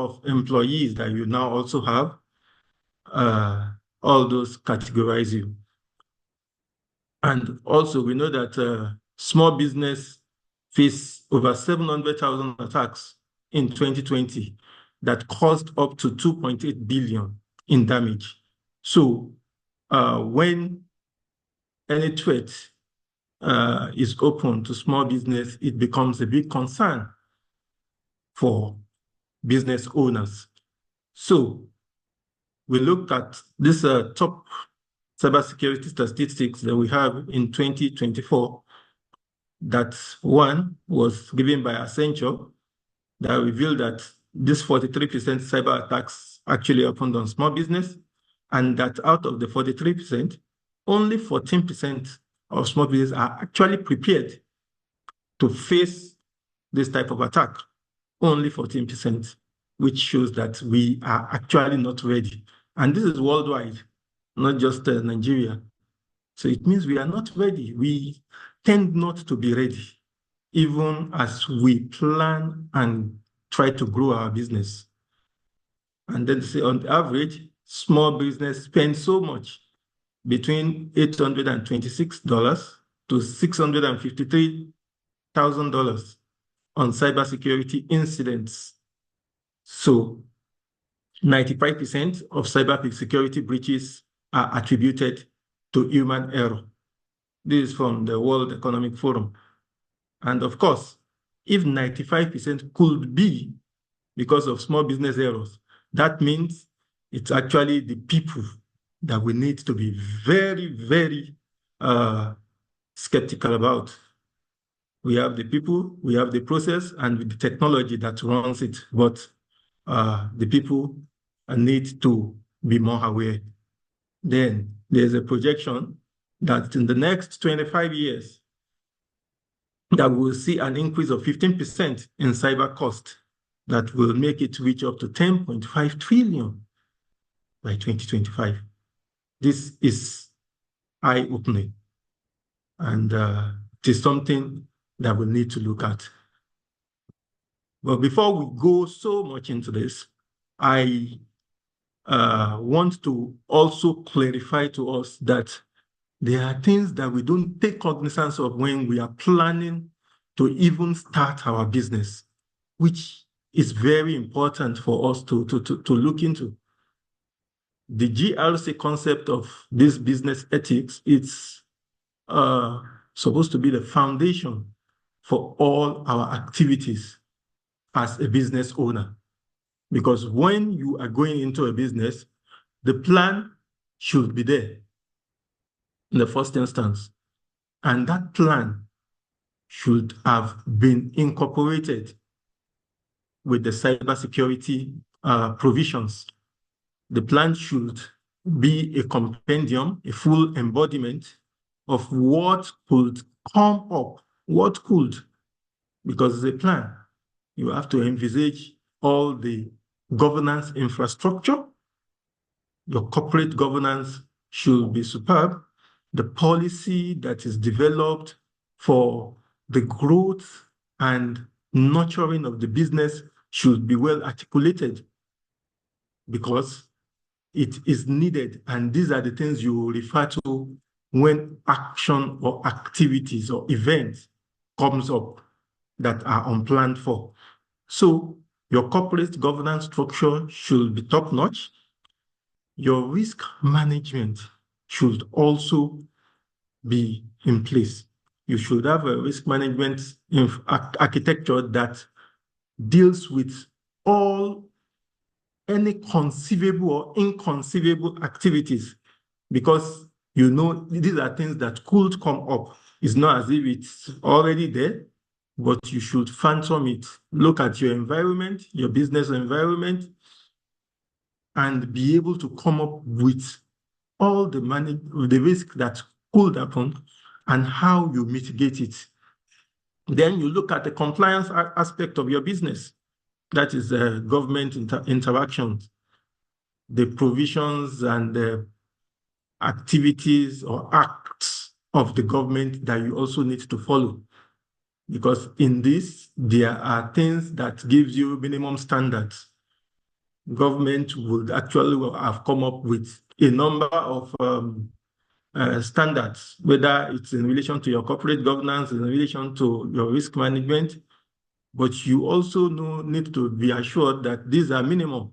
of employees that you now also have, all those categorize you. And also, we know that small business faced over 700,000 attacks in 2020 that caused up to 2.8 billion in damage. So when any threat is open to small business, it becomes a big concern for business owners. So we looked at this top cybersecurity statistics that we have in 2024. That one was given by Accenture that revealed that this 43% cyber attacks actually happened on small business, and that out of the 43%, only 14% of small businesses are actually prepared to face this type of attack. Only 14%, which shows that we are actually not ready. And this is worldwide, not just Nigeria. So it means we are not ready. We tend not to be ready, even as we plan and try to grow our business. And then say on average, small business spends so much, between $826 to $653,000 on cybersecurity incidents. So 95% of cybersecurity breaches are attributed to human error. This is from the World Economic Forum. And of course, if 95% could be because of small business errors, that means it's actually the people that we need to be very, very skeptical about. We have the people, we have the process, and the technology that runs it, but the people need to be more aware. Then there's a projection that in the next 25 years, that we'll see an increase of 15% in cyber cost that will make it reach up to 10.5 trillion by 2025. This is eye-opening, and it is something that we need to look at. But before we go so much into this, I want to also clarify to us that there are things that we don't take cognizance of when we are planning to even start our business, which is very important for us to look into. The GRC concept of this business ethics, it's supposed to be the foundation for all our activities as a business owner. Because when you are going into a business, the plan should be there in the first instance. And that plan should have been incorporated with the cybersecurity provisions. The plan should be a compendium, a full embodiment of what could come up, because it's a plan. You have to envisage all the governance infrastructure. Your corporate governance should be superb. The policy that is developed for the growth and nurturing of the business should be well articulated, because it is needed. And these are the things you refer to when action or activities or events comes up that are unplanned for. So your corporate governance structure should be top-notch. Your risk management should also be in place. You should have a risk management architecture that deals with any conceivable or inconceivable activities, because you know these are things that could come up. It's not as if it's already there, but you should phantom it. Look at your environment, your business environment, and be able to come up with all the risk that could happen and how you mitigate it. Then you look at the compliance aspect of your business. That is government interactions, the provisions and the activities or acts of the government that you also need to follow. Because in this, there are things that gives you minimum standards government would actually have come up with a number of standards, whether it's in relation to your corporate governance, in relation to your risk management, but you also need to be assured that these are minimum.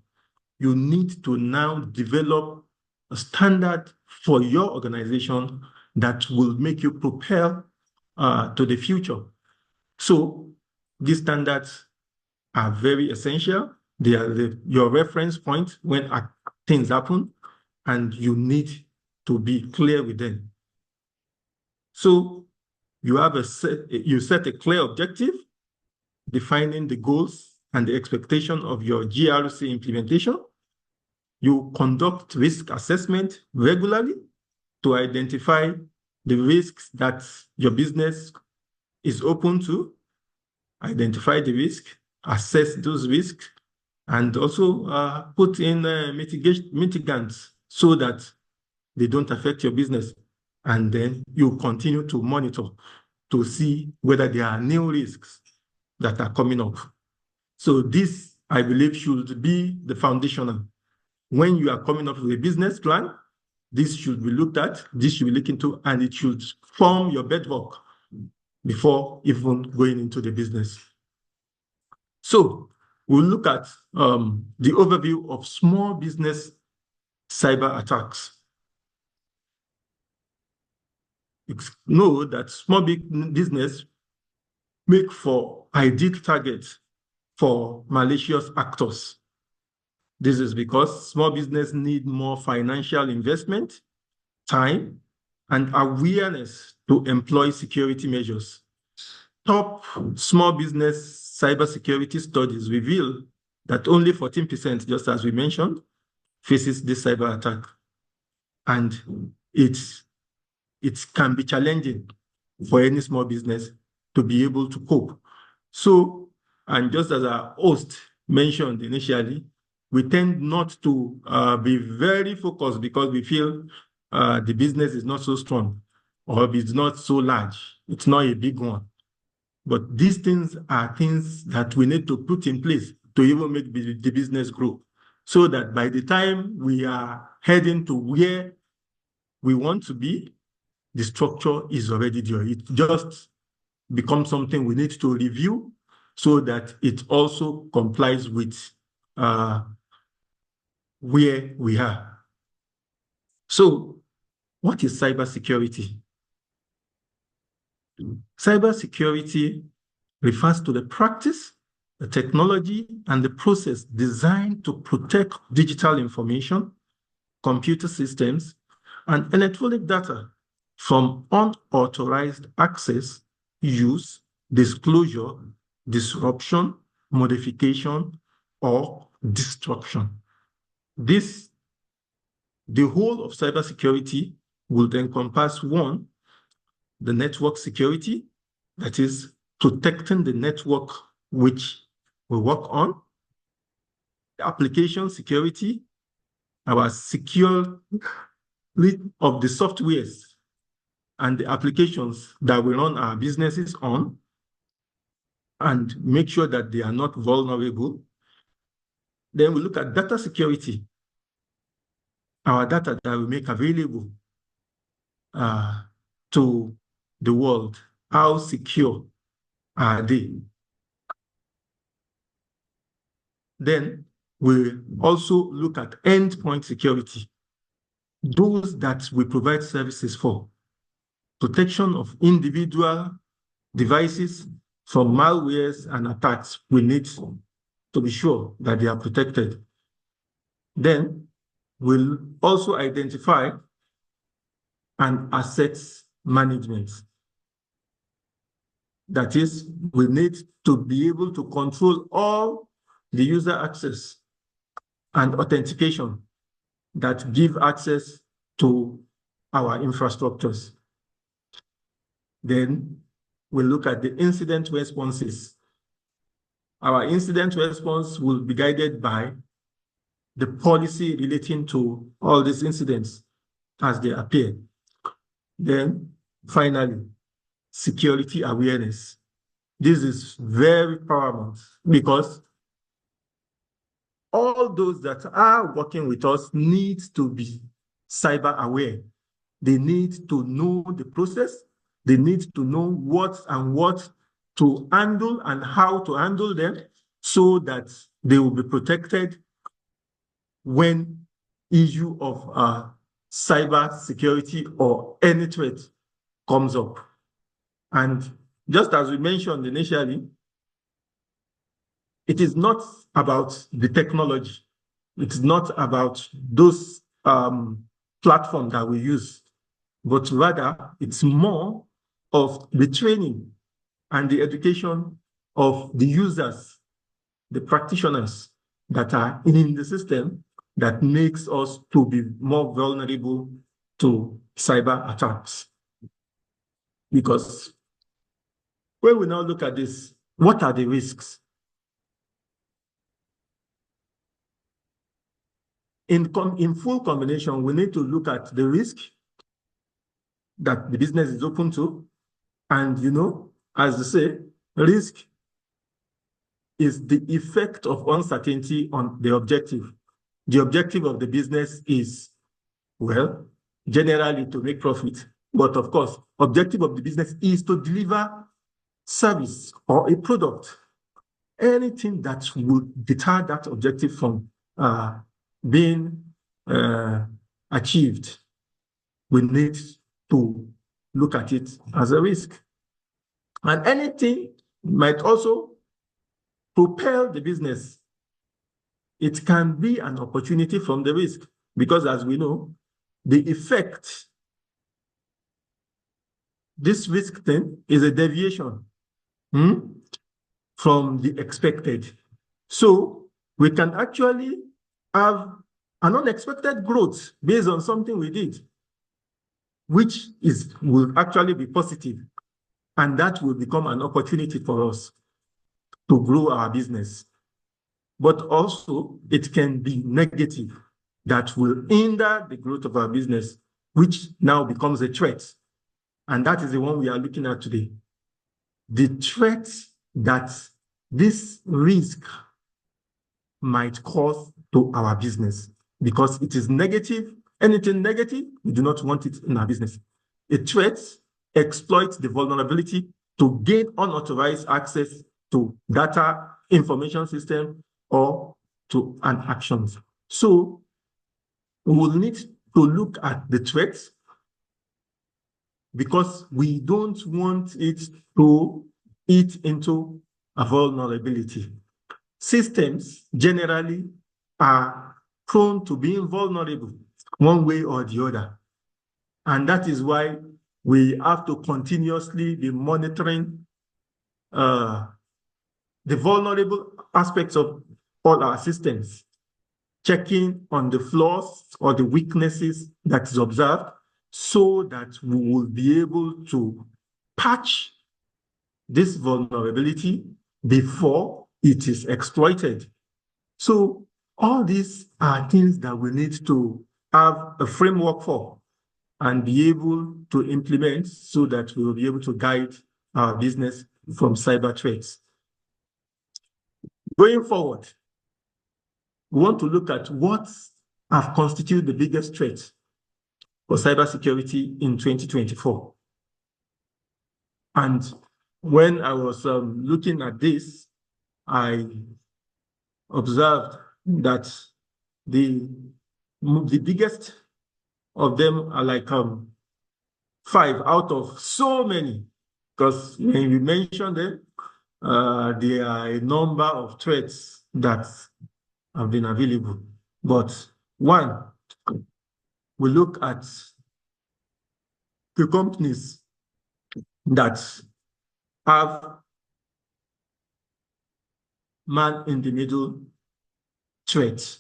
You need to now develop a standard for your organization that will make you propel to the future. So these standards are very essential. They are your reference point when things happen, and you need to be clear with them. So you set a clear objective, defining the goals and the expectation of your GRC implementation. You conduct risk assessment regularly to identify the risks that your business is open to, identify the risk, assess those risks, and also put in mitigants so that they don't affect your business. And then you continue to monitor to see whether there are new risks that are coming up. So this, I believe, should be the foundational. When you are coming up with a business plan, this should be looked at, this should be looked into, and it should form your bedrock before even going into the business. So we'll look at the overview of small business cyber attacks. Know that small business make for ideal targets for malicious actors. This is because small business need more financial investment, time, and awareness to employ security measures. Top small business cybersecurity studies reveal that only 14%, just as we mentioned, faces this cyber attack. And it can be challenging for any small business to be able to cope. So, and just as our host mentioned initially, we tend not to be very focused because we feel the business is not so strong or it's not so large. It's not a big one. But these things are things that we need to put in place to even make the business grow, so that by the time we are heading to where we want to be, the structure is already there. It just becomes something we need to review so that it also complies with where we are. So, what is cybersecurity? Cybersecurity refers to the practice, the technology, and the process designed to protect digital information, computer systems, and electronic data from unauthorized access, use, disclosure, disruption, modification, or destruction. The whole of cybersecurity will encompass one, the network security, that is protecting the network which we work on, the application security, our secure of the softwares and the applications that we run our businesses on, and make sure that they are not vulnerable. Then we look at data security, our data that we make available to the world. How secure are they? Then we also look at endpoint security, those that we provide services for, protection of individual devices from malwares and attacks. We need to be sure that they are protected. Then we'll also identify an assets management. That is, we need to be able to control all the user access and authentication that give access to our infrastructures. Then we look at the incident responses. Our incident response will be guided by the policy relating to all these incidents as they appear. Then finally, security awareness. This is very paramount because all those that are working with us need to be cyber aware. They need to know the process. They need to know what to handle and how to handle them so that they will be protected when issue of cyber security or any threat comes up. And just as we mentioned initially, it is not about the technology. It's not about those platforms that we use, but rather it's more of the training and the education of the users, the practitioners that are in the system that makes us to be more vulnerable to cyber attacks. Because when we now look at this, what are the risks? In full combination, we need to look at the risk that the business is open to. And, as they say, risk is the effect of uncertainty on the objective. The objective of the business is, well, generally to make profit. But of course, objective of the business is to deliver service or a product. Anything that would deter that objective from being achieved, we need to look at it as a risk. And anything might also propel the business. It can be an opportunity from the risk because, as we know, the effect, this risk thing is a deviation from the expected. So we can actually have an unexpected growth based on something we did, which will actually be positive, and that will become an opportunity for us to grow our business. But also, it can be negative that will hinder the growth of our business, which now becomes a threat. And that is the one we are looking at today. The threat that this risk might cause to our business, because it is negative. Anything negative, we do not want it in our business. A threat exploits the vulnerability to gain unauthorized access to data, information system, or to an actions. So we will need to look at the threats because we don't want it to eat into a vulnerability. Systems generally are prone to being vulnerable one way or the other. And that is why we have to continuously be monitoring the vulnerable aspects of all our systems, checking on the flaws or the weaknesses that is observed so that we will be able to patch this vulnerability before it is exploited. So all these are things that we need to have a framework for and be able to implement so that we will be able to guide our business from cyber threats. Going forward, we want to look at what have constituted the biggest threat for cybersecurity in 2024. And when I was looking at this, I observed that the biggest of them are like 5 out of so many, because when we mention them, there are a number of threats that have been available. But one, we look at the companies that have man-in-the-middle threat.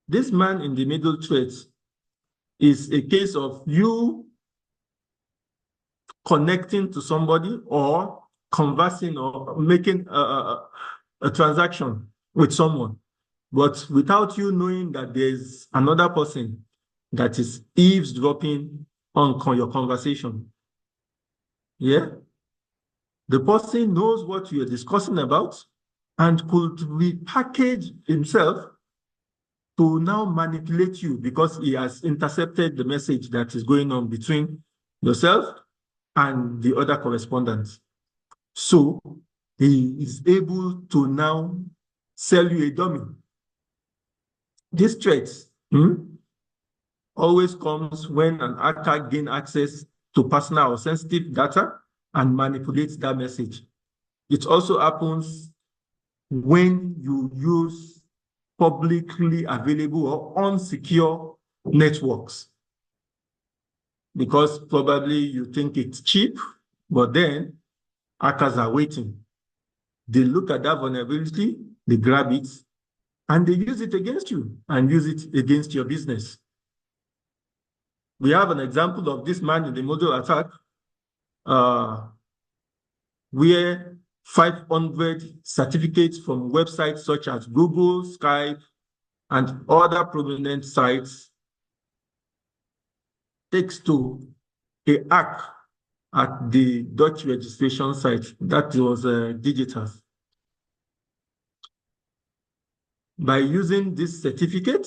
This man-in-the-middle threat is a case of you connecting to somebody or conversing or making a transaction with someone, but without you knowing that there's another person that is eavesdropping on your conversation. Yeah? The person knows what you're discussing about, and could repackage himself to now manipulate you because he has intercepted the message that is going on between yourself and the other correspondents. So he is able to now sell you a dummy. This threat always comes when an hacker gains access to personal or sensitive data and manipulates that message. It also happens when you use publicly available or unsecure networks, because probably you think it's cheap, but then hackers are waiting. They look at that vulnerability, they grab it, and they use it against you and use it against your business. We have an example of this man in the model attack, where 500 certificates from websites such as Google, Skype, and other prominent sites takes to a hack at the Dutch registration site. That was digital. By using this certificate,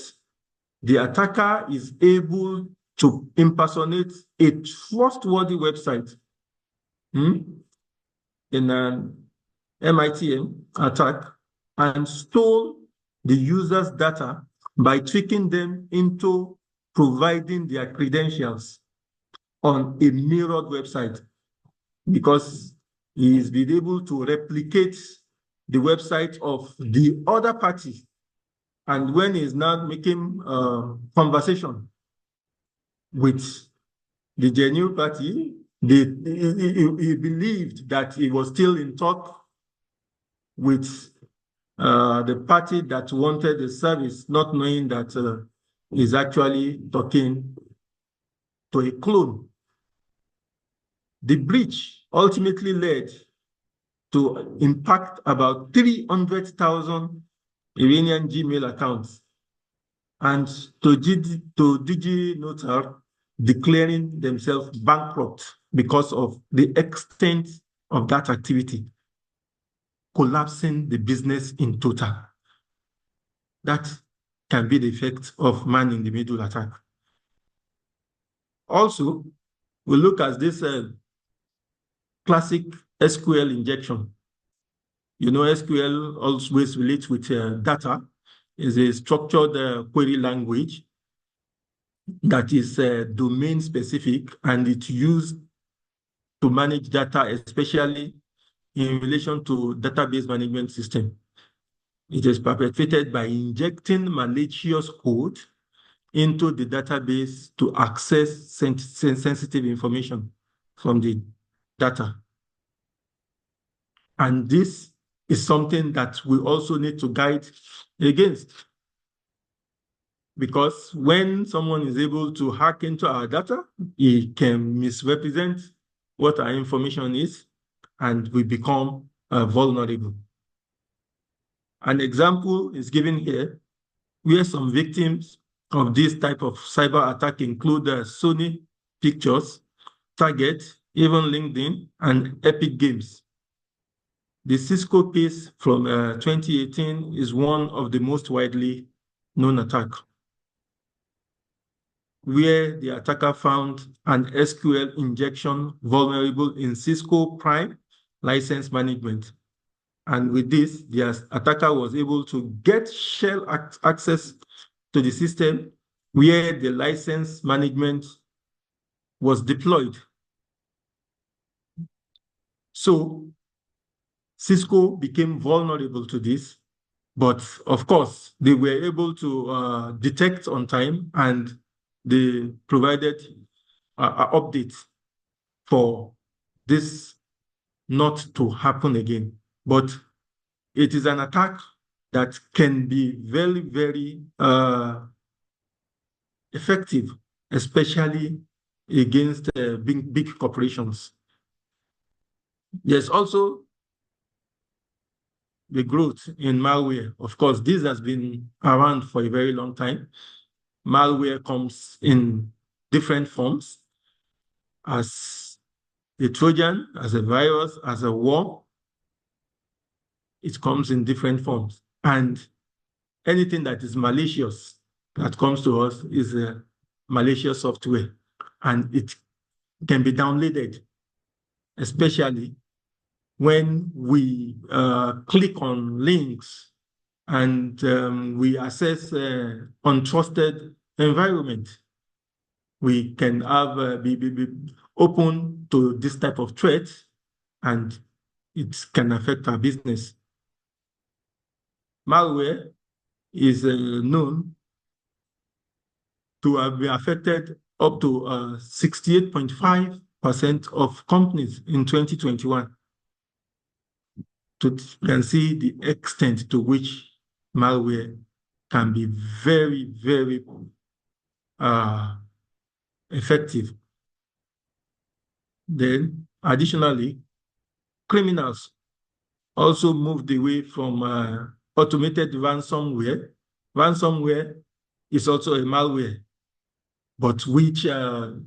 the attacker is able to impersonate a trustworthy website in an MITM attack and stole the user's data by tricking them into providing their credentials on a mirrored website, because he's been able to replicate the website of the other party. And when he's now making conversation with the genuine party, he believed that he was still in talk with the party that wanted the service, not knowing that he's actually talking to a clone. The breach ultimately led to impact about 300,000 Iranian Gmail accounts, and to DigiNotar declaring themselves bankrupt because of the extent of that activity, collapsing the business in total. That can be the effect of man-in-the-middle attack. Also, we look at this classic SQL injection. You know, SQL always relates with data. Is a structured query language that is domain specific, and it's used to manage data, especially in relation to database management system. It is perpetrated by injecting malicious code into the database to access sensitive information from the data. And this is something that we also need to guide against, because when someone is able to hack into our data, he can misrepresent what our information is, and we become vulnerable. An example is given here, where some victims of this type of cyber attack include Sony Pictures, Target, even LinkedIn, and Epic Games. The Cisco case from 2018 is one of the most widely known attacks, where the attacker found an SQL injection vulnerable in Cisco Prime license management. And with this, the attacker was able to get shell access to the system where the license management was deployed. So Cisco became vulnerable to this, but of course, they were able to detect on time, and they provided an update for this not to happen again. But it is an attack that can be very, very effective, especially against big corporations. There's also the growth in malware. Of course, this has been around for a very long time. Malware comes in different forms, as a Trojan, as a virus, as a worm. it comes in different forms. And anything that is malicious that comes to us is a malicious software, and it can be downloaded, especially when we click on links and we access untrusted environment. We can have be open to this type of threat, and it can affect our business. Malware is known to have been affected up to 68.5% of companies in 2021. You can see the extent to which malware can be very, very effective. Then, additionally, criminals also moved away from automated ransomware. Ransomware is also a malware, but which the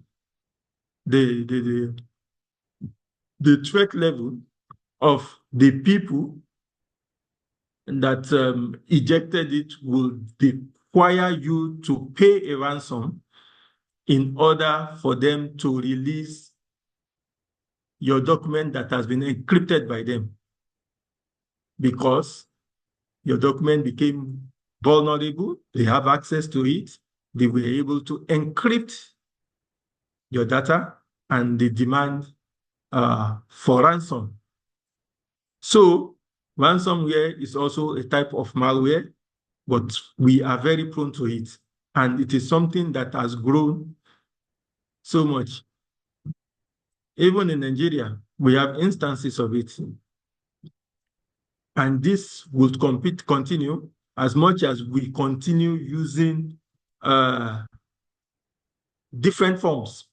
threat level of the people that ejected it will require you to pay a ransom in order for them to release your document that has been encrypted by them, because your document became vulnerable. They have access to it. They were able to encrypt your data, and they demand for ransom. So ransomware is also a type of malware, but we are very prone to it. And it is something that has grown so much. Even in Nigeria, we have instances of it. And this will continue as much as we continue using different forms.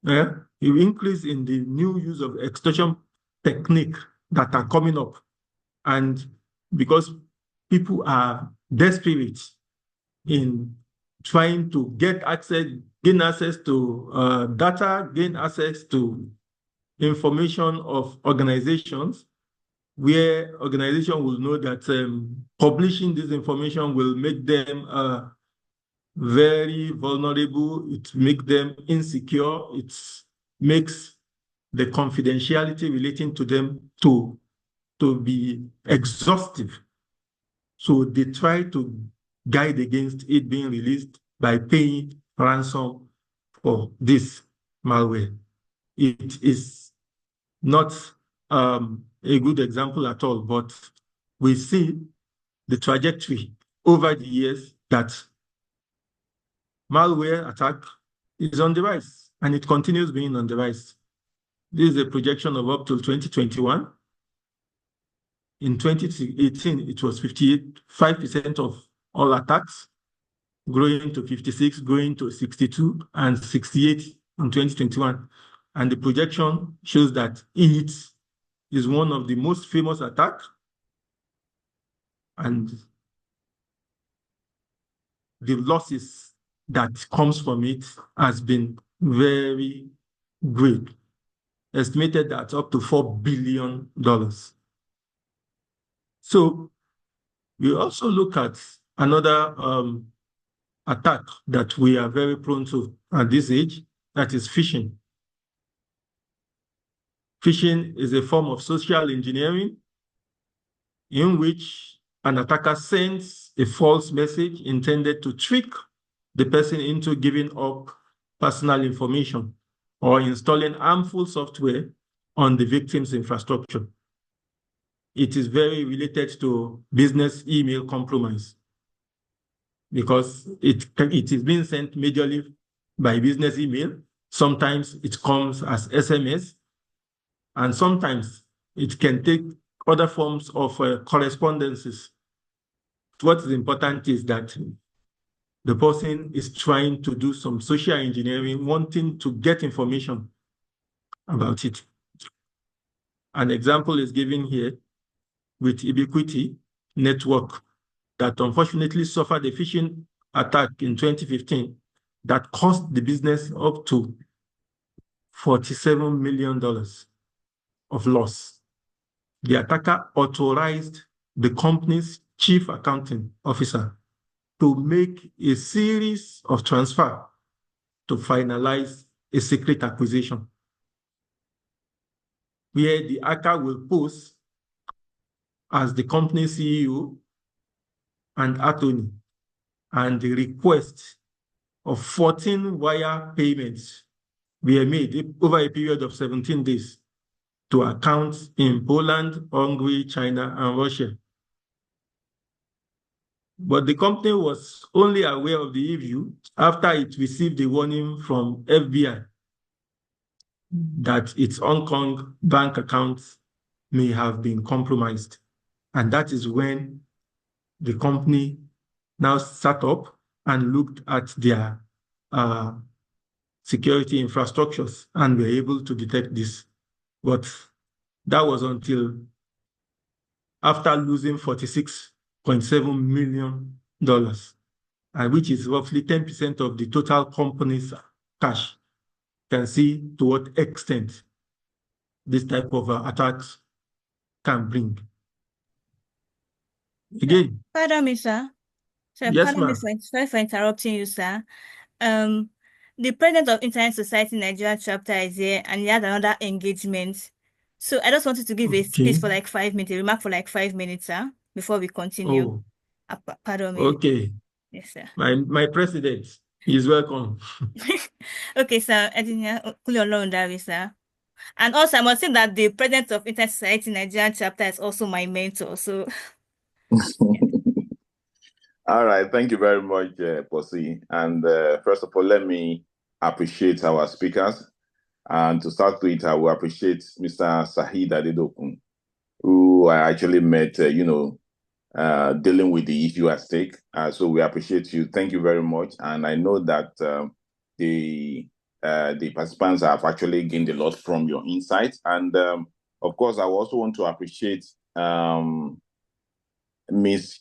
You increase in the new use of extortion technique that are coming up. And because people are desperate in trying to gain access to data, gain access to information of organizations, where organization will know that publishing this information will make them very vulnerable. It makes them insecure. It makes the confidentiality relating to them to be exhaustive. So they try to guide against it being released by paying ransom for this malware. It is not a good example at all, but we see the trajectory over the years that malware attack is on the rise, and it continues being on the rise. This is a projection of up to 2021. In 2018, it was 58% of all attacks, growing to 56, growing to 62, and 68 in 2021. And the projection shows that it is one of the most famous attacks, and the losses that comes from it has been very great, estimated at up to $4 billion. So we also look at another attack that we are very prone to at this age, that is phishing. Phishing is a form of social engineering in which an attacker sends a false message intended to trick the person into giving up personal information or installing harmful software on the victim's infrastructure. It is very related to business email compromise, because it is being sent majorly by business email. Sometimes it comes as SMS, and sometimes it can take other forms of correspondences. What is important is that the person is trying to do some social engineering, wanting to get information about it. An example is given here with Ubiquity Network, that unfortunately suffered a phishing attack in 2015 that cost the business up to $47 million of loss. the attacker authorized the company's chief accounting officer to make a series of transfers to finalize a secret acquisition, where the hacker will pose as the company CEO and attorney, and the request of 14 wire payments were made over a period of 17 days to accounts in Poland, Hungary, China, and Russia. But the company was only aware of the issue after it received a warning from FBI that its Hong Kong bank accounts may have been compromised. And that is when the company now sat up and looked at their security infrastructures and were able to detect this. But that was until after losing $46.7 million, which is roughly 10% of the total company's cash. Can see to what extent this type of attacks can bring. Again. Pardon me, sir. Yes, Pardon me ma'am. for interrupting you, sir. The president of Internet Society Nigeria chapter is here, and he has another engagement. So I just wanted to give a speech for like 5 minutes, a remark for like 5 minutes, sir, before we continue. Oh. Pardon me. Okay. Yes, sir. My president is welcome. Okay, sir. Sir. And also, I must say that the president of Internet Society Nigerian chapter is also my mentor. So, all right. Thank you very much, Posi. And first of all, let me appreciate our speakers. And to start with, I will appreciate Mr. Sahid Adedokun, who I actually met, dealing with the issue at stake. So we appreciate you. Thank you very much. And I know that the participants have actually gained a lot from your insights. And of course, I also want to appreciate Ms.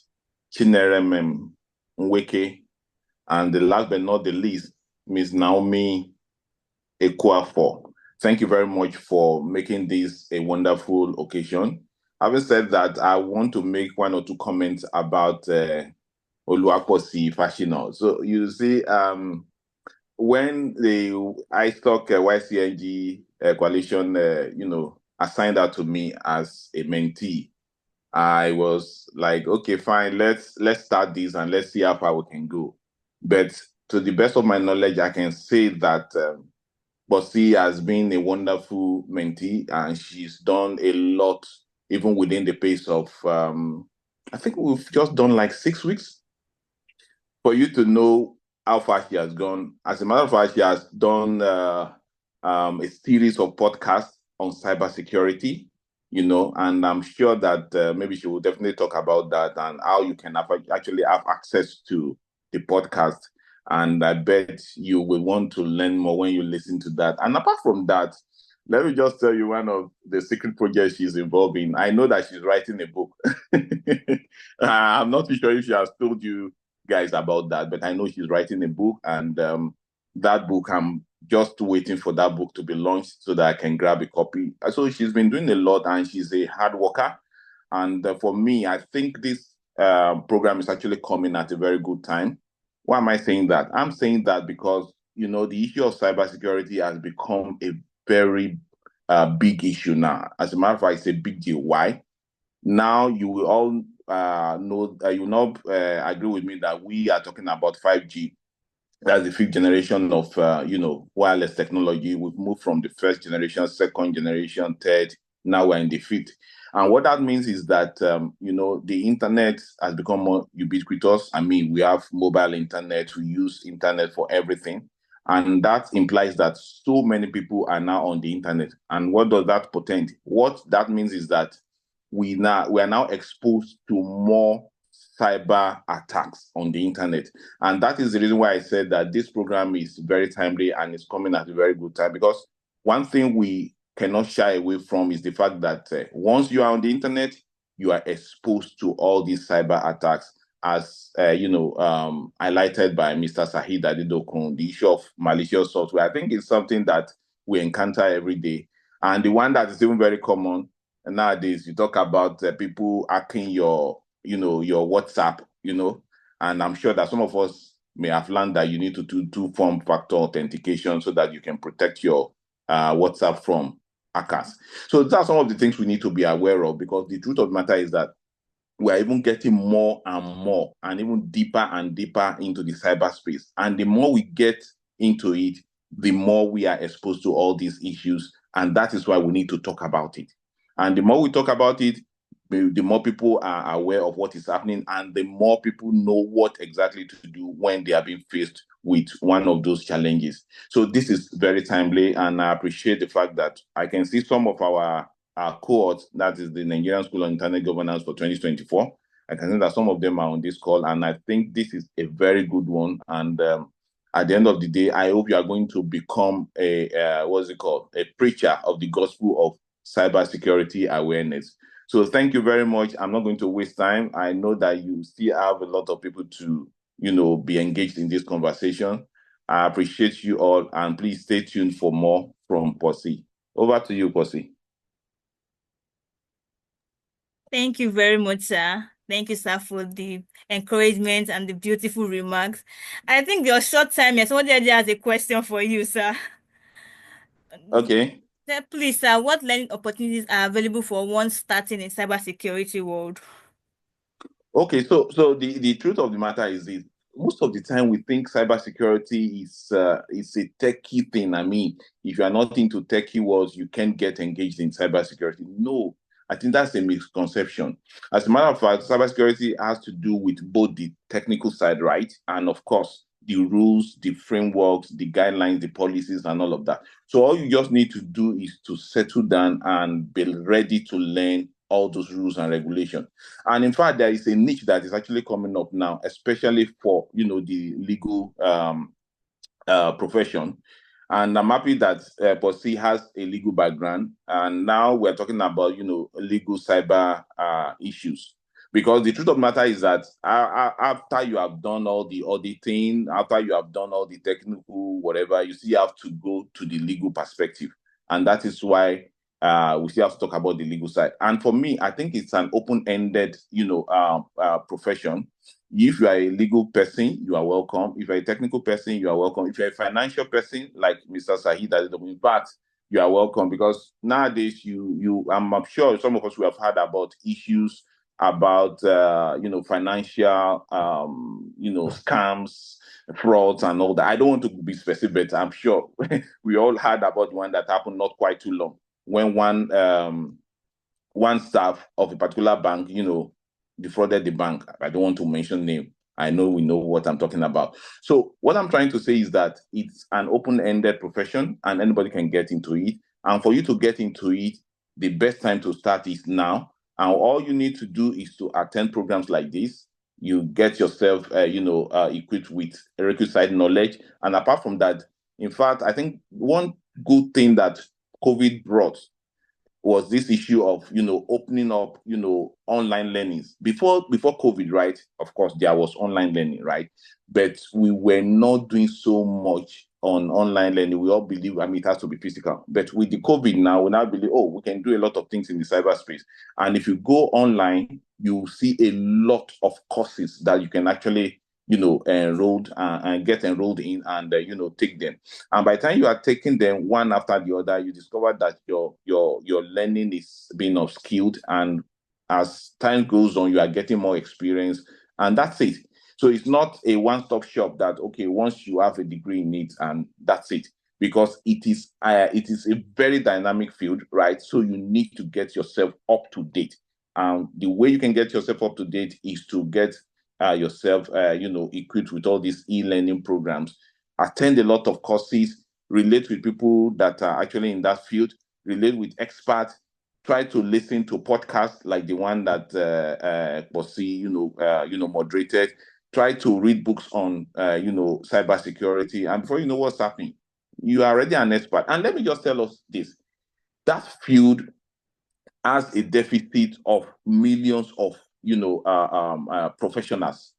Chinerem Nweke, and the last but not the least, Ms. Naomi Ekuafo. Thank you very much for making this a wonderful occasion. Having said that, I want to make one or two comments about Oluwaposi Fashino. So you see, when the iStock YCNG coalition, assigned that to me as a mentee, I was like, okay, fine, let's start this and let's see how far we can go. But to the best of my knowledge, I can say that Bosi has been a wonderful mentee, and she's done a lot, even within the pace of, I think we've just done like 6 weeks for you to know how far she has gone. As a matter of fact, she has done a series of podcasts on cybersecurity, and I'm sure that maybe she will definitely talk about that and how you can actually have access to the podcast. And I bet you will want to learn more when you listen to that. And apart from that, let me just tell you one of the secret projects she's involved in. I know that she's writing a book. I'm not too sure if she has told you guys about that, but I know she's writing a book, and that book, I'm just waiting for that book to be launched so that I can grab a copy. So she's been doing a lot, and she's a hard worker. And for me, I think this program is actually coming at a very good time. Why am I saying that? I'm saying that because, the issue of cybersecurity has become a very big issue now. As a matter of fact, it's a big deal. Why? Now you will all know, you will not agree with me that we are talking about 5G. That's the fifth generation of, wireless technology. We've moved from the first generation, second generation, third. Now we're in the fifth. And what that means is that, the internet has become more ubiquitous. I mean, we have mobile internet. We use internet for everything. And that implies that so many people are now on the internet. And what does that portend? What that means is that we are now exposed to more cyber attacks on the internet. And that is the reason why I said that this program is very timely and it's coming at a very good time, because one thing we cannot shy away from is the fact that once you are on the internet, you are exposed to all these cyber attacks, as highlighted by Mr. Sahid Adedokun. The issue of malicious software, I think, is something that we encounter every day. And the one that is even very common, nowadays you talk about people hacking your, your WhatsApp, and I'm sure that some of us may have learned that you need to do two-form factor authentication so that you can protect your WhatsApp from hackers. So that's some of the things we need to be aware of, because the truth of the matter is that we're even getting more and more and even deeper and deeper into the cyberspace. And the more we get into it, the more we are exposed to all these issues. And that is why we need to talk about it. And the more we talk about it, the more people are aware of what is happening, and the more people know what exactly to do when they are being faced with one of those challenges. So this is very timely, and I appreciate the fact that I can see some of our cohort, that is the Nigerian School on Internet Governance for 2024. I can see that some of them are on this call, and I think this is a very good one. And at the end of the day, I hope you are going to become a a preacher of the gospel of cybersecurity awareness. So thank you very much. I'm not going to waste time. I know that you still have a lot of people to, be engaged in this conversation. I appreciate you all, and please stay tuned for more from Posse. Over to you, Posse. Thank you very much, sir. Thank you, sir, for the encouragement and the beautiful remarks. I think your short time here, somebody already has a question for you, sir. Okay. Please, sir, what learning opportunities are available for one starting in cybersecurity world? Okay, so the truth of the matter is this. Most of the time we think cybersecurity is a techie thing. I mean, if you are not into techie words, you can't get engaged in cybersecurity. No, I think that's a misconception. As a matter of fact, cybersecurity has to do with both the technical side, right? And of course, the rules, the frameworks, the guidelines, the policies, and all of that. So all you just need to do is to settle down and be ready to learn all those rules and regulations. And in fact, there is a niche that is actually coming up now, especially for, the legal profession. And I'm happy that Posse has a legal background. And now we're talking about, legal cyber issues. Because the truth of the matter is that after you have done all the auditing, after you have done all the technical, whatever, you still have to go to the legal perspective. And that is why we still have to talk about the legal side. And for me, I think it's an open-ended, profession. If you are a legal person, you are welcome. If you're a technical person, you are welcome. If you're a financial person, like Mr. Sahid, in fact, you are welcome, because nowadays I'm sure some of us will have heard about issues about financial scams, frauds, and all that. I don't want to be specific, but I'm sure we all heard about one that happened not quite too long, when one staff of a particular bank, defrauded the bank. I don't want to mention name. I know we know what I'm talking about. So what I'm trying to say is that it's an open-ended profession and anybody can get into it. And for you to get into it, the best time to start is now. And all you need to do is to attend programs like this. You get yourself, equipped with requisite knowledge. And apart from that, in fact, I think one good thing that COVID brought was this issue of, opening up, online learnings. Before COVID, right? Of course, there was online learning, right? But we were not doing so much on online learning. We all believe, it has to be physical. But with the COVID now, we now believe, we can do a lot of things in the cyberspace. And if you go online, you see a lot of courses that you can actually enrolled and get enrolled in, and take them. And by the time you are taking them one after the other, you discover that your learning is being upskilled, and as time goes on, you are getting more experience, and that's it. So it's not a one-stop shop that, okay, once you have a degree in it and that's it, because it is a very dynamic field, right? So you need to get yourself up to date. The way you can get yourself up to date is to get yourself, equipped with all these e-learning programs, attend a lot of courses, relate with people that are actually in that field, relate with experts, try to listen to podcasts like the one that Posse, moderated. Try to read books on, cybersecurity, and before you know what's happening, you are already an expert. And let me just tell us this: that field has a deficit of millions of professionals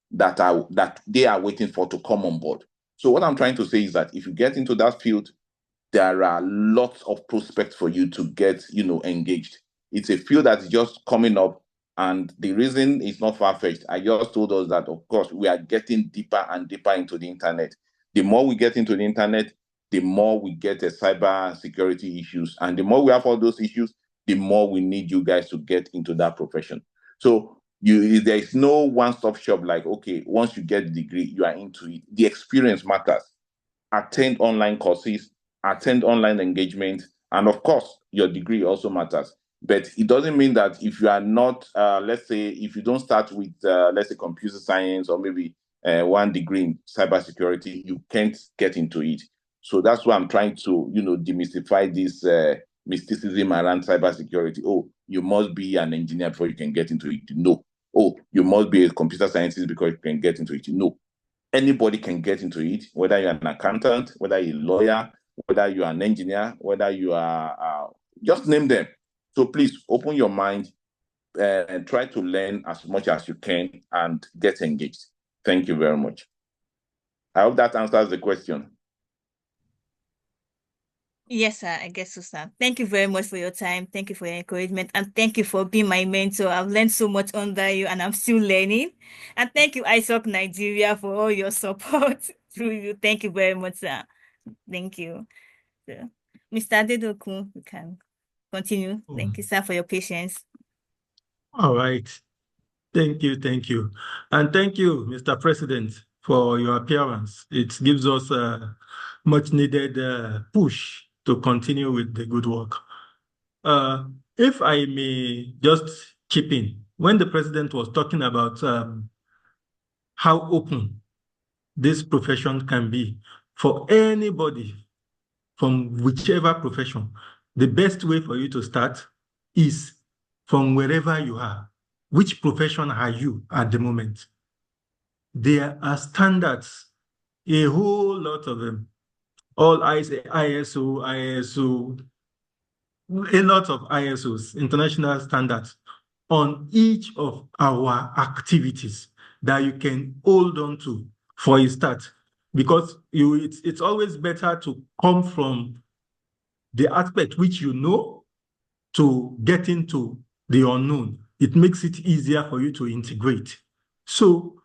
that they are waiting for to come on board. So what I'm trying to say is that if you get into that field, there are lots of prospects for you to get engaged. It's a field that is just coming up, and the reason it's not far-fetched, I just told us that, of course, we are getting deeper and deeper into the internet. The more we get into the internet, the more we get cyber security issues. And the more we have all those issues, the more we need you guys to get into that profession. So there is no one-stop shop like, okay, once you get the degree, you are into it. The experience matters. Attend online courses, attend online engagement, and of course, your degree also matters. But it doesn't mean that if you are not, let's say, if you don't start with, let's say, computer science or maybe one degree in cybersecurity, you can't get into it. So that's why I'm trying to, demystify this mysticism around cybersecurity. Oh, you must be an engineer before you can get into it. No. Oh, you must be a computer scientist because you can get into it. No. Anybody can get into it, whether you're an accountant, whether you're a lawyer, whether you are an engineer, whether you are, just name them. So please open your mind and try to learn as much as you can and get engaged. Thank you very much. I hope that answers the question. Yes, sir. I guess so, sir. Thank you very much for your time. Thank you for your encouragement. And thank you for being my mentor. I've learned so much under you and I'm still learning. And thank you, ISOC Nigeria, for all your support through you. Thank you very much, sir. Thank you. So, Mr. Adedoku, you can continue. Thank you, sir, for your patience. All right. Thank you. Thank you. And thank you, Mr. President, for your appearance. It gives us a much needed push to continue with the good work. If I may just chip in, when the president was talking about how open this profession can be for anybody from whichever profession, the best way for you to start is from wherever you are. Which profession are you at the moment? There are standards, a whole lot of them, all ISO, a lot of ISOs, international standards, on each of our activities that you can hold on to for a start. Because it's always better to come from the aspect which you know to get into the unknown. It makes it easier for you to integrate. So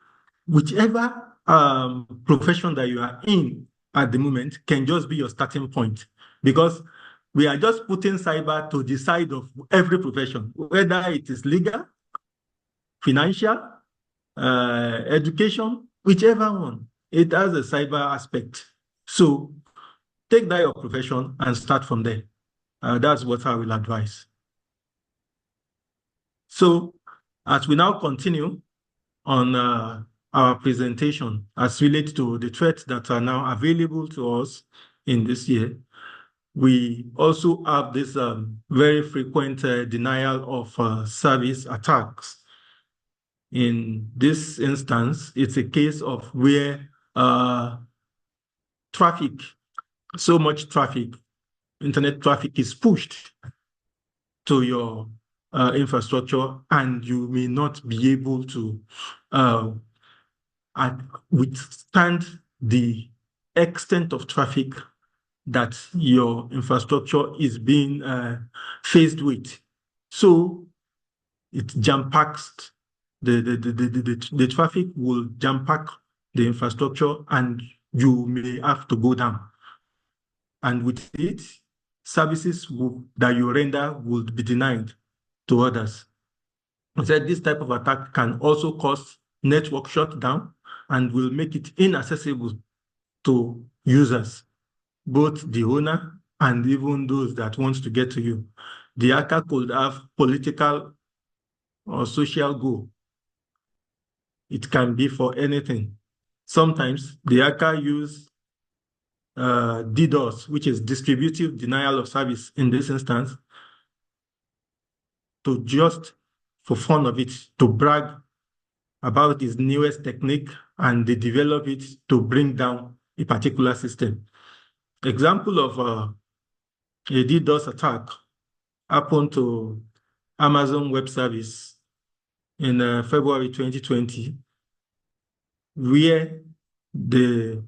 whichever profession that you are in at the moment can just be your starting point, because we are just putting cyber to the side of every profession, whether it is legal, financial, education, whichever one, it has a cyber aspect. So take that your profession and start from there. That's what I will advise. So as we now continue on our presentation as relates to the threats that are now available to us in this year, we also have this very frequent denial of service attacks. In this instance, it's a case of where traffic, so much traffic, internet traffic is pushed to your infrastructure, and you may not be able to withstand the extent of traffic that your infrastructure is being faced with. So it jam-packs, the traffic will jam-pack the infrastructure and you may have to go down. And with it, services that you render will be denied to others. I said this type of attack can also cause network shutdown and will make it inaccessible to users, both the owner and even those that want to get to you. The hacker could have political or social goal. It can be for anything. Sometimes the hacker use DDoS, which is distributive denial of service in this instance, to just for fun of it, to brag about his newest technique, and they develop it to bring down a particular system. Example of a DDoS attack happened to Amazon Web Service in February 2020, where the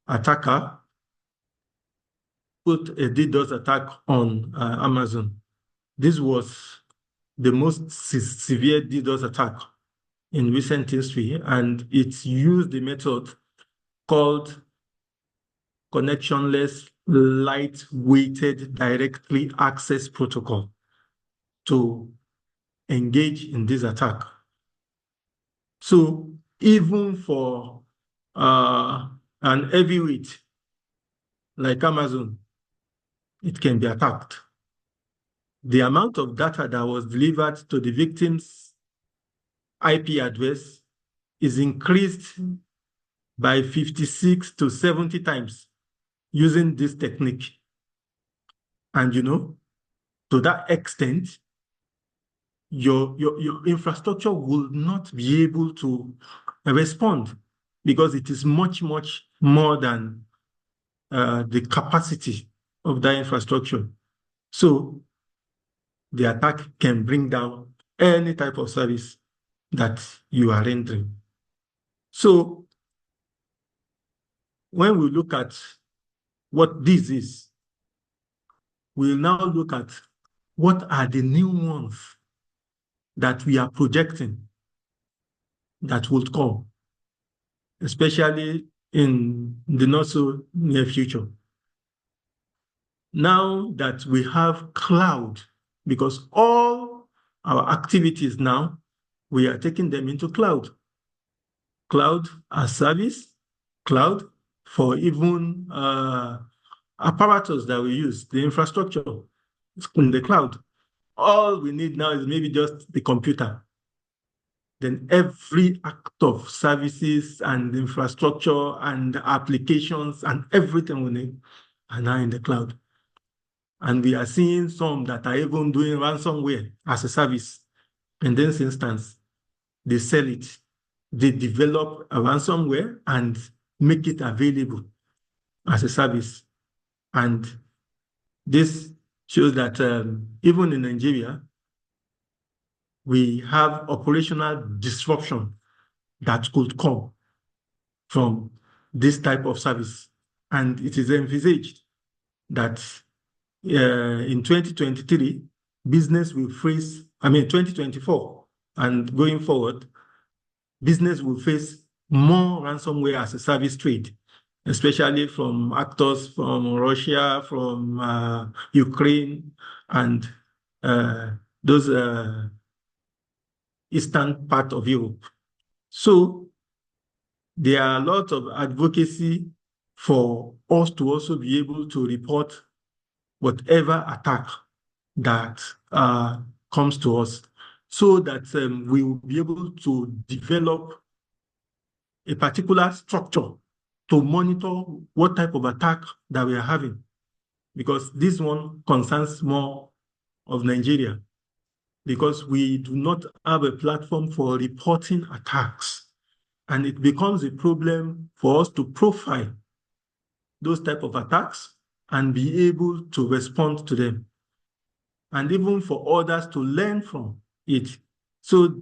attacker put a DDoS attack on Amazon. This was the most severe DDoS attack in recent history, and it used a method called connectionless light-weighted directly access protocol to engage in this attack. So even for an heavyweight like Amazon, it can be attacked. The amount of data that was delivered to the victim's IP address is increased by 56 to 70 times using this technique. And to that extent, your infrastructure will not be able to respond because it is much, much more than the capacity of that infrastructure. So the attack can bring down any type of service that you are rendering. So when we look at what this is, we'll now look at what are the new ones that we are projecting that will come, especially in the not so near future. Now that we have cloud, because all our activities now, we are taking them into cloud. Cloud as service, cloud for even apparatus that we use, the infrastructure in the cloud. All we need now is maybe just the computer. Then every act of services and infrastructure and applications and everything we need are now in the cloud. And we are seeing some that are even doing ransomware as a service. In this instance, they sell it. They develop a ransomware and make it available as a service. And this shows that even in Nigeria, we have operational disruption that could come from this type of service. And it is envisaged that in 2023, business will face, 2024 and going forward, business will face more ransomware as a service trade, especially from actors from Russia, from Ukraine, and those eastern part of Europe. So there are a lot of advocacy for us to also be able to report whatever attack that comes to us, so that we will be able to develop a particular structure to monitor what type of attack that we are having, because this one concerns more of Nigeria, because we do not have a platform for reporting attacks. And it becomes a problem for us to profile those type of attacks and be able to respond to them. And even for others to learn from it. So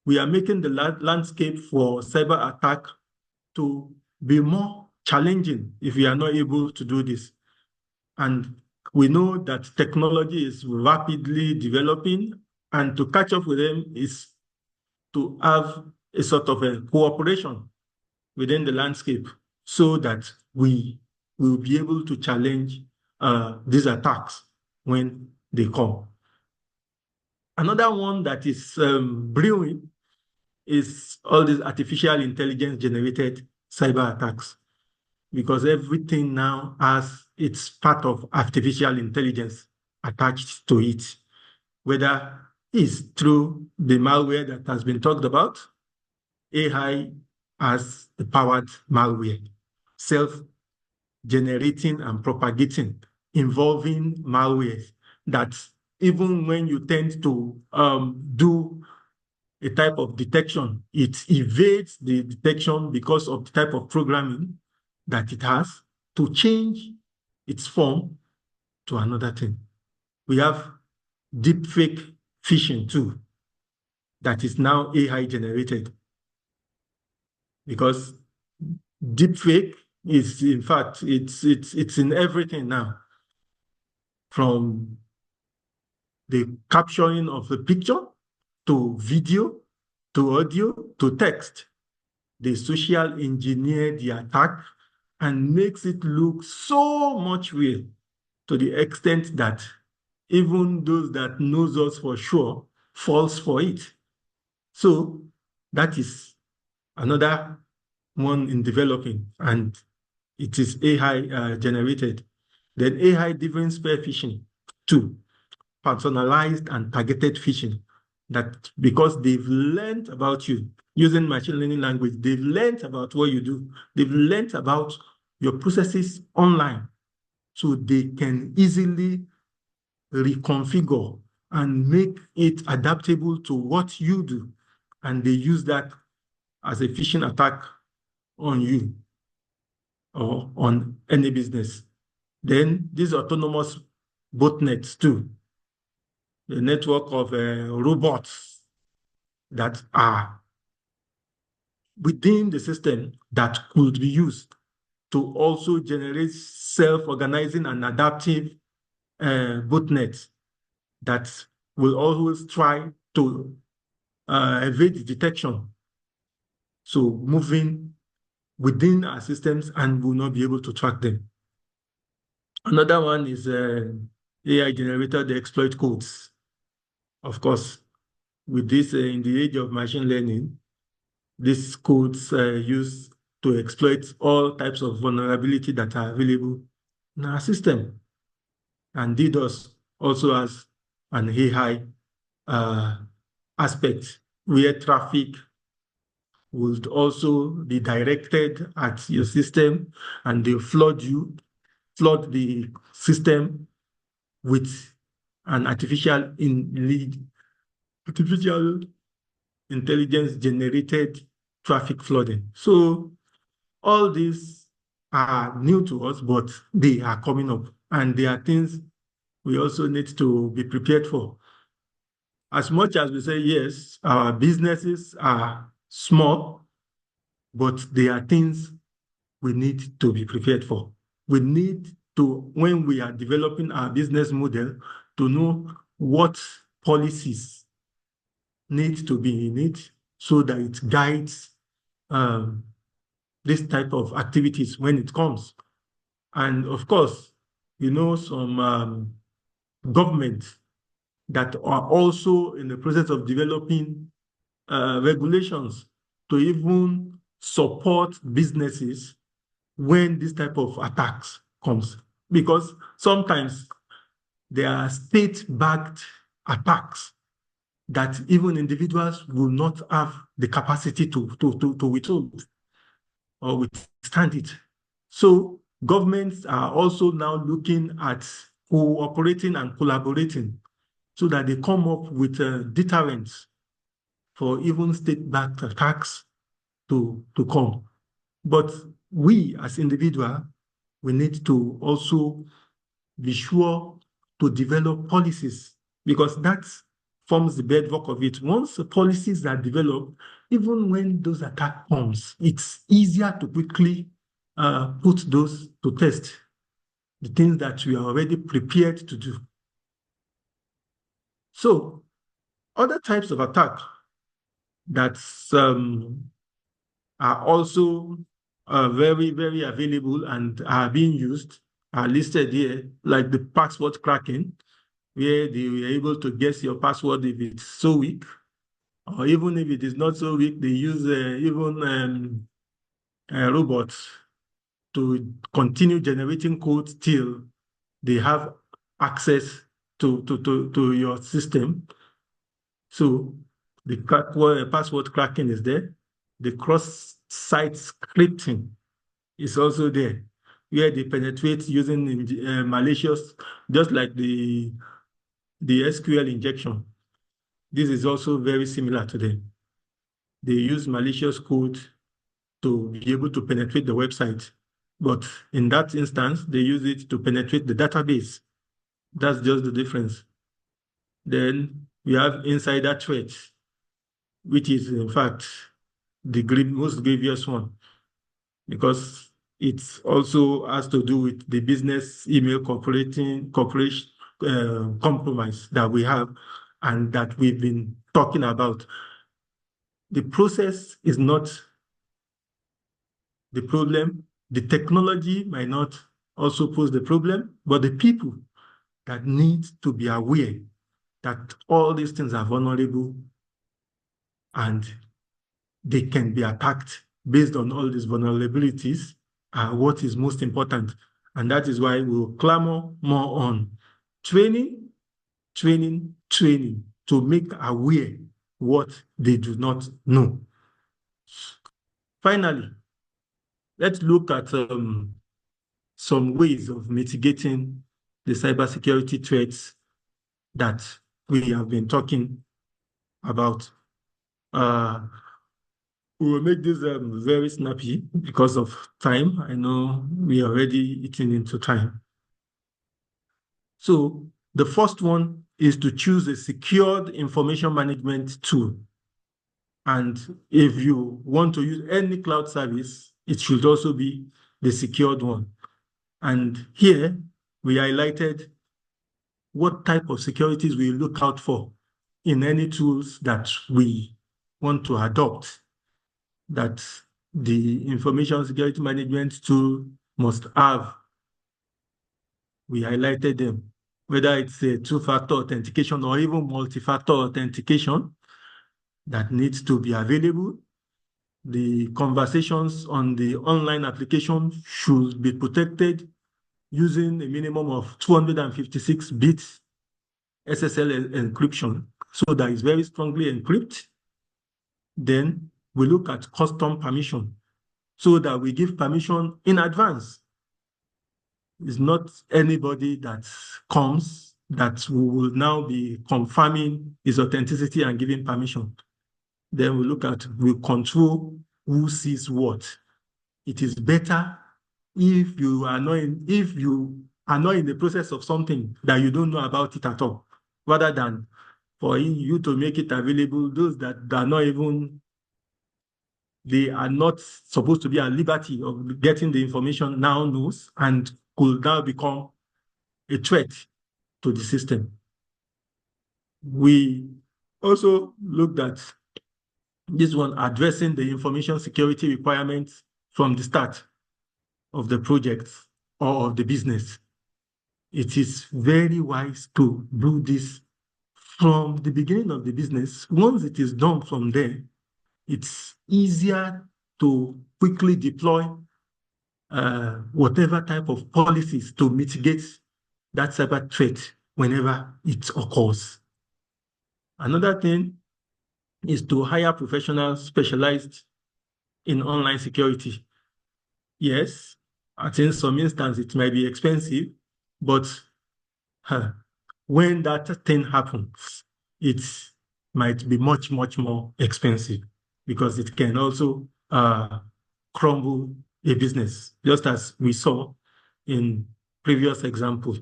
we are making the landscape for cyber attack to be more challenging if we are not able to do this. And we know that technology is rapidly developing, and to catch up with them is to have a sort of a cooperation within the landscape so that we will be able to challenge these attacks when they come. Another one that is brewing is all these artificial intelligence generated cyber attacks, because everything now has its part of artificial intelligence attached to it, whether it's through the malware that has been talked about, AI as the powered malware, self-generating and propagating, involving malware that even when you tend to do a type of detection, it evades the detection because of the type of programming that it has to change its form to another thing. We have deepfake phishing too, that is now AI generated, because deepfake is, in fact, it's in everything now, from the capturing of the picture to video, to audio, to text. They social engineer the attack and makes it look so much real to the extent that even those that knows us for sure falls for it. So that is another one in developing, and it is AI generated. Then AI-driven spear phishing, two, personalized and targeted phishing. That because they've learned about you using machine learning language, they've learned about what you do, they've learned about your processes online, so they can easily reconfigure and make it adaptable to what you do. And they use that as a phishing attack on you or on any business. Then these autonomous botnets too, the network of robots that are within the system that could be used to also generate self-organizing and adaptive botnets that will always try to evade detection. So moving within our systems and will not be able to track them. Another one is AI-generated exploit codes. Of course, with this, in the age of machine learning, these codes are used to exploit all types of vulnerability that are available in our system. And DDoS also has an AI aspect where traffic would also be directed at your system, and they flood the system with an artificial intelligence generated traffic flooding. So all these are new to us, but they are coming up, and they are things we also need to be prepared for. As much as we say, yes, our businesses are small, but they are things we need to be prepared for. We need to, when we are developing our business model, to know what policies need to be in it so that it guides this type of activities when it comes. And of course, some governments that are also in the process of developing regulations to even support businesses when this type of attacks comes. Because sometimes there are state-backed attacks that even individuals will not have the capacity to withhold or withstand it. So governments are also now looking at cooperating and collaborating so that they come up with deterrents for even state-backed attacks to come. But we as individuals, we need to also be sure to develop policies, because that forms the bedrock of it. Once the policies are developed, even when those attacks comes, it's easier to quickly put those to test, the things that we are already prepared to do. So other types of attack that are also very, very available and are being used are listed here, like the password cracking, where they were able to guess your password if it's so weak, or even if it is not so weak, they use even robots to continue generating code till they have access to your system. So the password cracking is there. The cross-site scripting is also there, where they penetrate using malicious, just like the SQL injection. This is also very similar to them. They use malicious code to be able to penetrate the website. But in that instance, they use it to penetrate the database. That's just the difference. Then we have insider threats, which is in fact the most grievous one, because it also has to do with the business email compromise that we have and that we've been talking about. The process is not the problem. The technology might not also pose the problem, but the people that need to be aware that all these things are vulnerable and they can be attacked based on all these vulnerabilities are what is most important. And that is why we'll clamor more on training, training, training to make aware what they do not know. Finally, let's look at some ways of mitigating the cybersecurity threats that we have been talking about. We will make this very snappy because of time. I know we are already eating into time. So the first one is to choose a secured information management tool. And if you want to use any cloud service, it should also be the secured one. And here we highlighted what type of securities we look out for in any tools that we want to adopt, that the information security management tool must have. We highlighted them, whether it's a two-factor authentication or even multi-factor authentication that needs to be available. The conversations on the online application should be protected using a minimum of 256 bits SSL encryption, so that it's very strongly encrypted. Then we look at custom permission, so that we give permission in advance. It's not anybody that comes that we will now be confirming his authenticity and giving permission. Then we control who sees what. It is better if you are not in the process of something that you don't know about it at all, rather than for you to make it available. Those that are not even, they are not supposed to be at liberty of getting the information now knows and could now become a threat to the system. We also looked at this one, addressing the information security requirements from the start of the project or of the business. It is very wise to do this from the beginning of the business. Once it is done from there, it's easier to quickly deploy whatever type of policies to mitigate that cyber threat whenever it occurs. Another thing is to hire professionals specialized in online security. Yes, I think some instances it might be expensive, but when that thing happens, it might be much, much more expensive because it can also crumble a business, just as we saw in previous examples.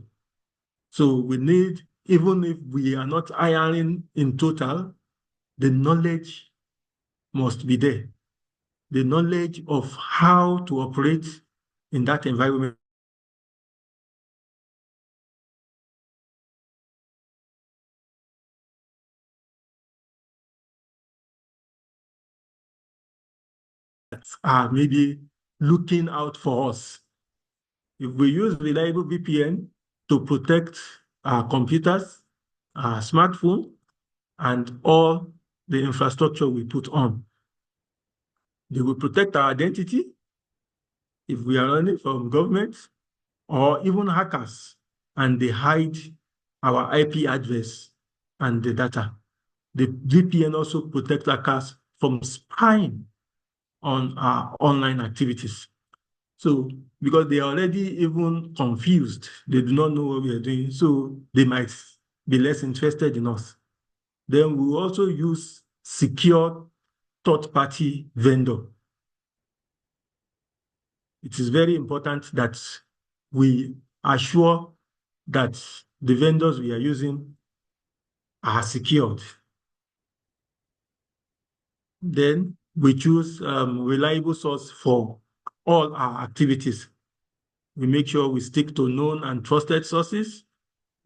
So we need, even if we are not hiring in total, the knowledge must be there. The knowledge of how to operate in that environment. Are maybe looking out for us. If we use reliable VPN to protect our computers, our smartphone, and all the infrastructure we put on, they will protect our identity if we are running from government or even hackers, and they hide our IP address and the data. The VPN also protects hackers from spying on our online activities. So, because they are already even confused, they do not know what we are doing, so they might be less interested in us. Then we will also use secure third-party vendor. It is very important that we assure that the vendors we are using are secured. Then we choose reliable source for all our activities. We make sure we stick to known and trusted sources.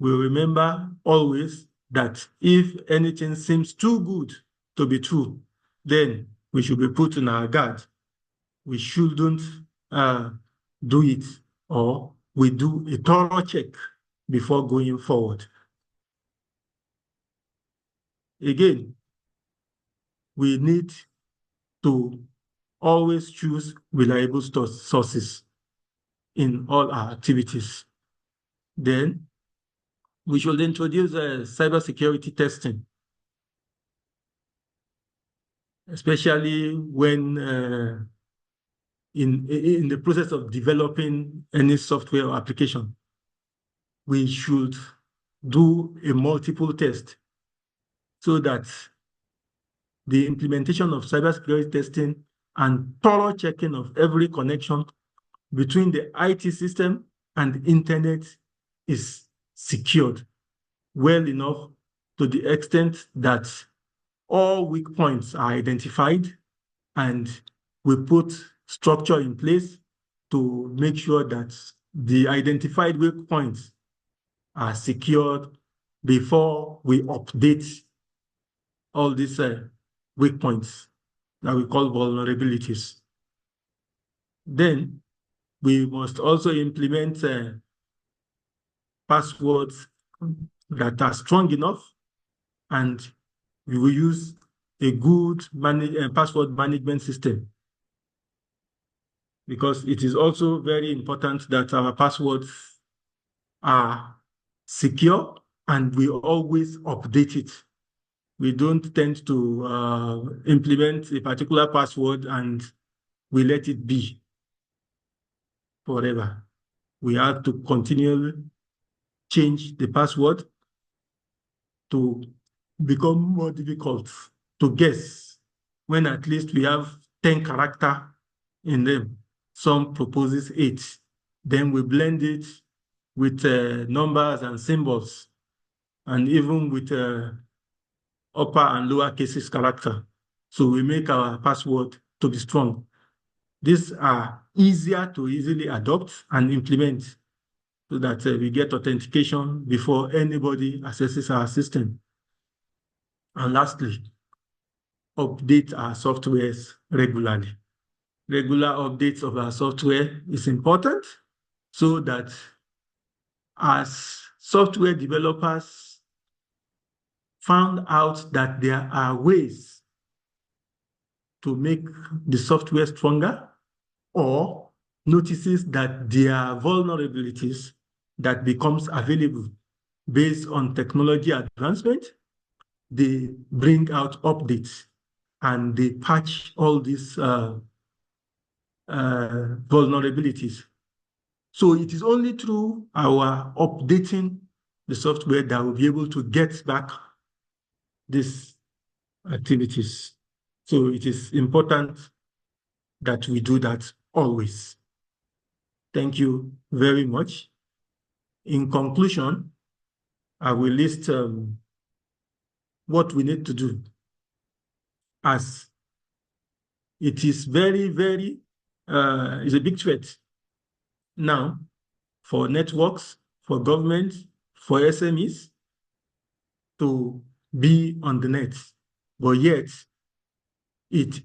we remember always that if anything seems too good to be true, then we should be put on our guard. We shouldn't do it, or we do a thorough check before going forward. Again, we need to always choose reliable sources in all our activities. Then we should introduce cybersecurity testing, especially when in the process of developing any software or application. We should do a multiple test so that the implementation of cybersecurity testing and thorough checking of every connection between the IT system and the internet is secured well enough to the extent that all weak points are identified and we put structure in place to make sure that the identified weak points are secured before we update all these weak points that we call vulnerabilities. Then we must also implement passwords that are strong enough, and we will use a good password management system, because it is also very important that our passwords are secure and we always update it. We don't tend to implement a particular password and we let it be forever. We have to continually change the password to become more difficult to guess when at least we have 10 characters in them. Some proposes 8. Then we blend it with numbers and symbols, and even with upper and lower cases character. So we make our password to be strong. These are easier to easily adopt and implement so that we get authentication before anybody accesses our system. And lastly, update our softwares regularly. Regular updates of our software is important so that as software developers found out that there are ways to make the software stronger, or notices that there are vulnerabilities that becomes available based on technology advancement, they bring out updates and they patch all these vulnerabilities. So it is only through our updating the software that we'll be able to get back these activities. So it is important that we do that always. Thank you very much. In conclusion, I will list what we need to do, as it is very, very, it's a big threat now for networks, for government, for SMEs to be on the net, but yet it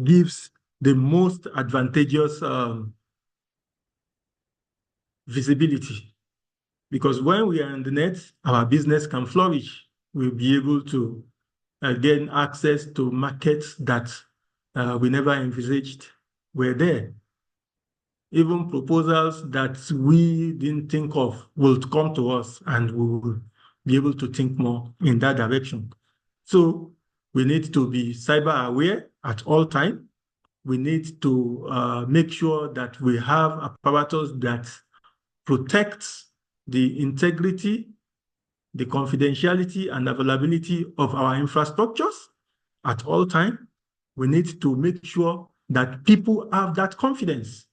gives the most advantageous visibility, because when we are on the net, our business can flourish. We'll be able to gain access to markets that we never envisaged were there. Even proposals that we didn't think of will come to us, and we will be able to think more in that direction. So we need to be cyber aware at all times. We need to make sure that we have apparatus that protects the integrity, the confidentiality, and availability of our infrastructures at all times. We need to make sure that people have that confidence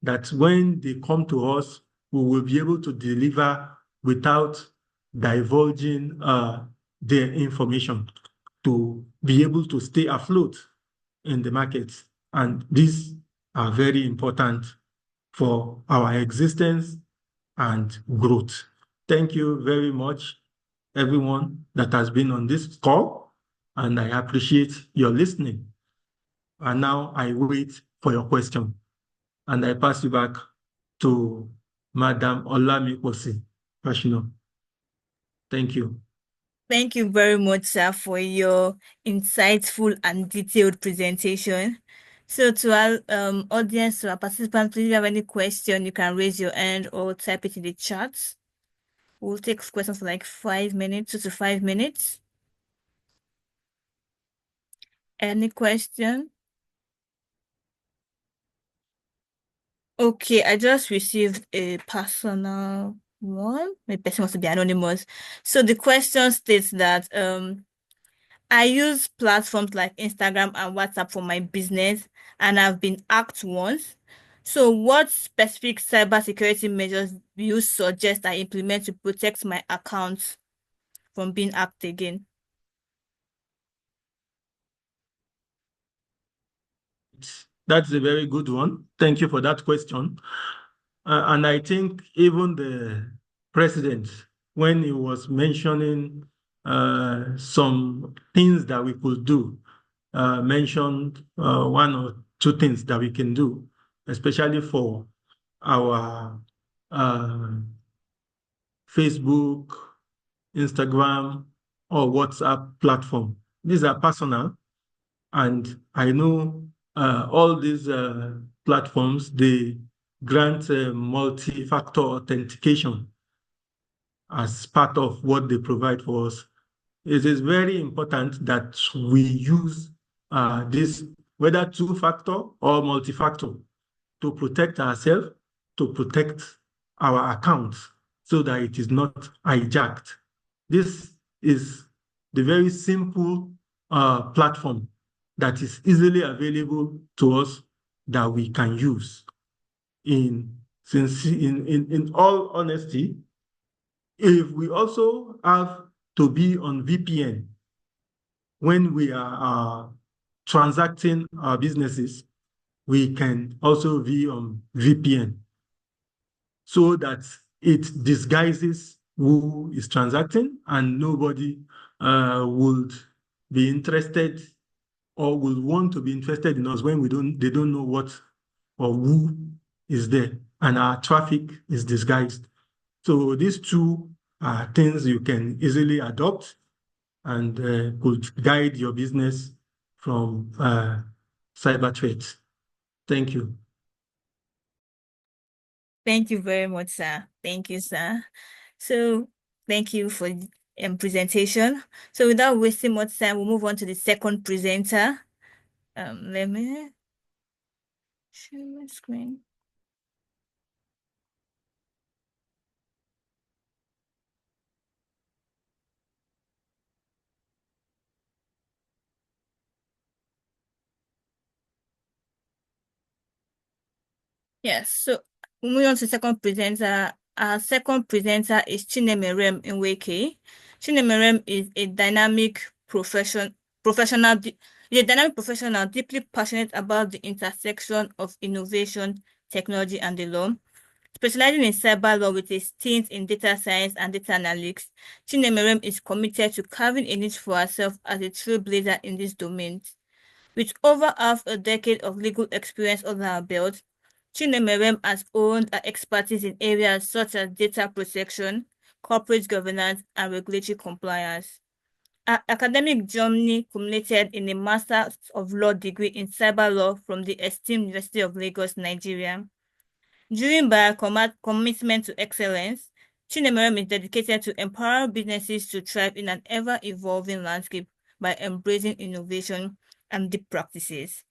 that when they come to us, we will be able to deliver without divulging their information, to be able to stay afloat in the market. And these are very important for our existence and growth. Thank you very much, everyone that has been on this call, and I appreciate your listening. And now I wait for your question, and I pass you back to Madam Olamikosi Pashino. Thank you. Thank you very much, sir, for your insightful and detailed presentation. So to our audience, to our participants, if you have any question, you can raise your hand or type it in the chat. We'll take questions for like 5 minutes, 2 to 5 minutes. Any question? Okay, I just received a personal one. The person wants to be anonymous. So the question states that I use platforms like Instagram and WhatsApp for my business, and I've been hacked once. So what specific cybersecurity measures do you suggest I implement to protect my accounts from being hacked again? That's a very good one. Thank you for that question. And I think even the president, when he was mentioning some things that we could do, mentioned one or two things that we can do, especially for our Facebook, Instagram, or WhatsApp platform. These are personal, and I know all these platforms, they grant multi-factor authentication as part of what they provide for us. It is very important that we use this, whether two-factor or multi-factor, to protect ourselves, to protect our accounts so that it is not hijacked. This is the very simple platform that is easily available to us that we can use. In all honesty, if we also have to be on VPN when we are transacting our businesses, we can also be on VPN so that it disguises who is transacting and nobody would be interested or will want to be interested in us when they don't know what or who is there, and our traffic is disguised. So these two are things you can easily adopt and could guide your business from cyber threats. Thank you. Thank you very much, sir. Thank you, sir. So thank you for the presentation. So without wasting much time, we'll move on to the second presenter. Let me share my screen. Yes, so moving on to the second presenter. Our second presenter is Chinemerem Nweke. Chinemerem is a dynamic professional, deeply passionate about the intersection of innovation, technology, and the law. Specializing in cyber law with a stint in data science and data analytics, Chinemerem is committed to carving a niche for herself as a trailblazer in this domain. With over half a decade of legal experience under her belt, Chinemerem has honed her expertise in areas such as data protection, corporate governance, and regulatory compliance. Her academic journey culminated in a Master of Law degree in cyber law from the esteemed University of Lagos, Nigeria. Driven by her commitment to excellence, Chinemerem is dedicated to empower businesses to thrive in an ever-evolving landscape by embracing innovation and deep practices.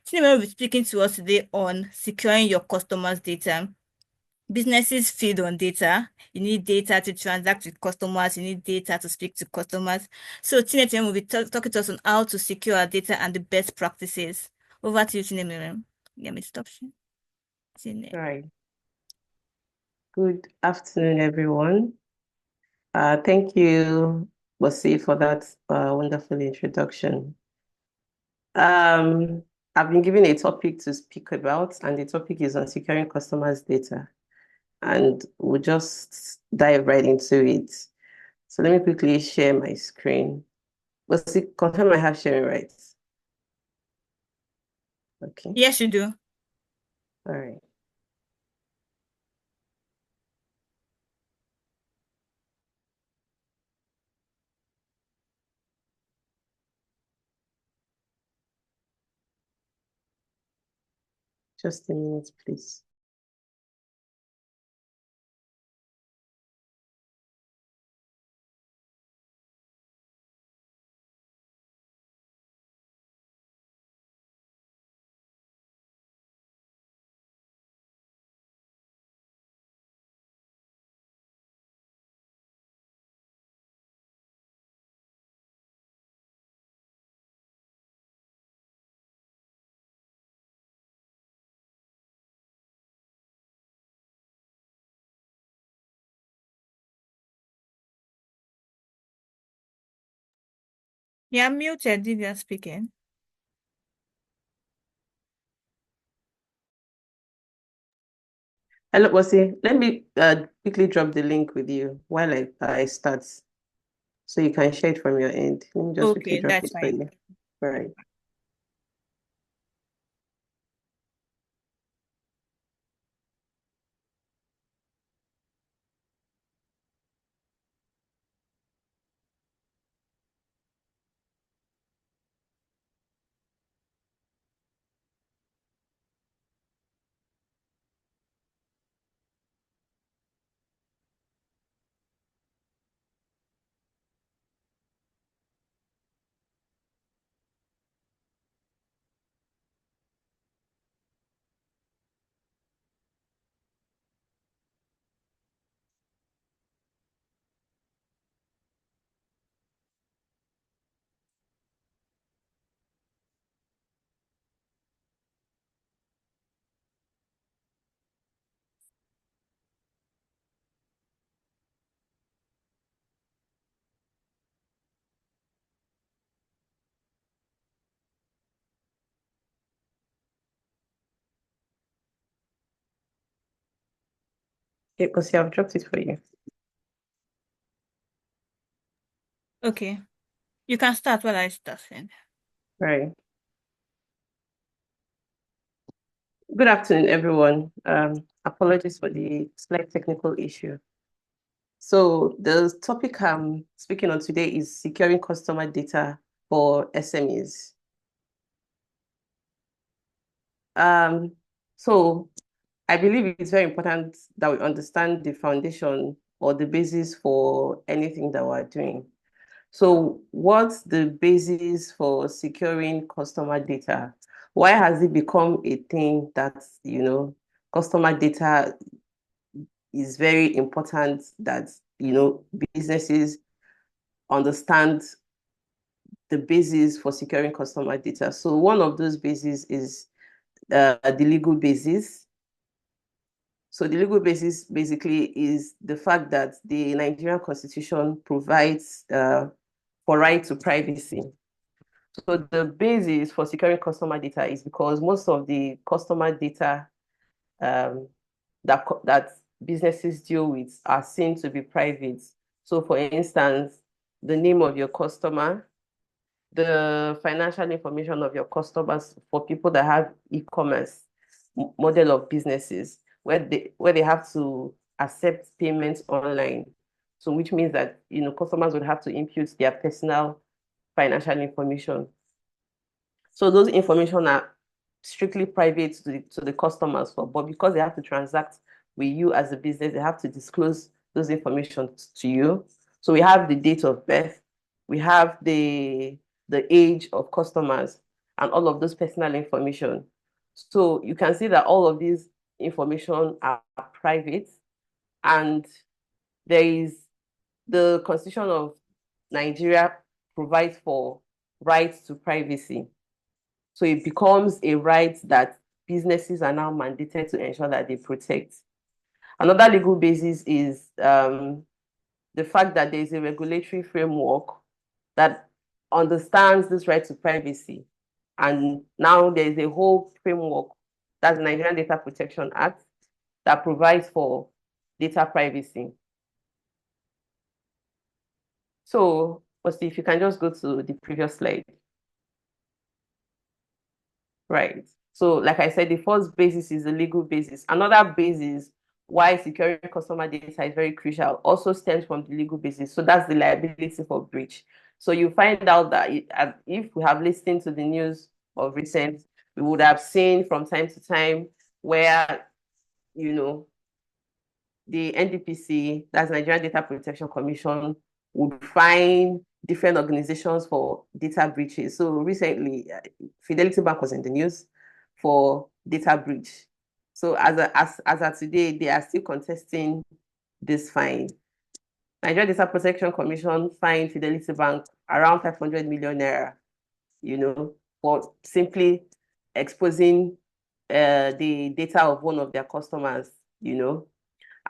Chinemerem will be speaking to us today on securing your customers' data. Businesses feed on data. You need data to transact with customers. You need data to speak to customers. So Chinemerem will be talking to us on how to secure our data and the best practices. Over to you, Chinemerem. Let me stop. Right. Good afternoon, everyone. Thank you, Bosi, for that wonderful introduction. I've been given a topic to speak about, and the topic is on securing customers' data. and we'll just dive right into it. So let me quickly share my screen. Let's see, confirm I have sharing rights. Okay. Yes, you do. All right. Just a minute, please. You're muted if you're speaking. Hello, Bossy. Let me quickly drop the link with you while I start, so you can share it from your end. Let me just quickly Okay, drop that's it for fine. you. All right. Okay, Bossy, I've dropped it for you. Okay. You can start while I start then. All right. Good afternoon, everyone. Apologies for the slight technical issue. So the topic I'm speaking on today is securing customer data for SMEs. So I believe it's very important that we understand the foundation or the basis for anything that we're doing. So what's the basis for securing customer data? Why has it become a thing that, customer data is very important, that, businesses understand the basis for securing customer data? So one of those bases is the legal basis. So the legal basis basically is the fact that the Nigerian Constitution provides for right to privacy. So the basis for securing customer data is because most of the customer data that businesses deal with are seen to be private. So for instance, the name of your customer, the financial information of your customers for people that have e-commerce model of businesses where they have to accept payments online. So which means that customers would have to input their personal financial information. So those information are strictly private to the customers, but because they have to transact with you as a business, they have to disclose those information to you. So we have the date of birth, we have the age of customers, and all of those personal information. So you can see that all of these information are private, and there is the Constitution of Nigeria provides for rights to privacy. So it becomes a right that businesses are now mandated to ensure that they protect. Another legal basis is the fact that there is a regulatory framework that understands this right to privacy. And now there is a whole framework, that's the Nigerian Data Protection Act, that provides for data privacy. So, if you can just go to the previous slide. Right. So, like I said, the first basis is the legal basis. Another basis why securing customer data is very crucial also stems from the legal basis. So that's the liability for breach. So you find out that if we have listened to the news of recent, we would have seen from time to time where, you know, the NDPC, that's Nigerian Data Protection Commission, would find different organizations for data breaches. So recently, Fidelity Bank was in the news for data breach. So as of today, they are still contesting this fine. Nigerian Data Protection Commission fined Fidelity Bank around 500 million naira, you know, for simply exposing the data of one of their customers, you know.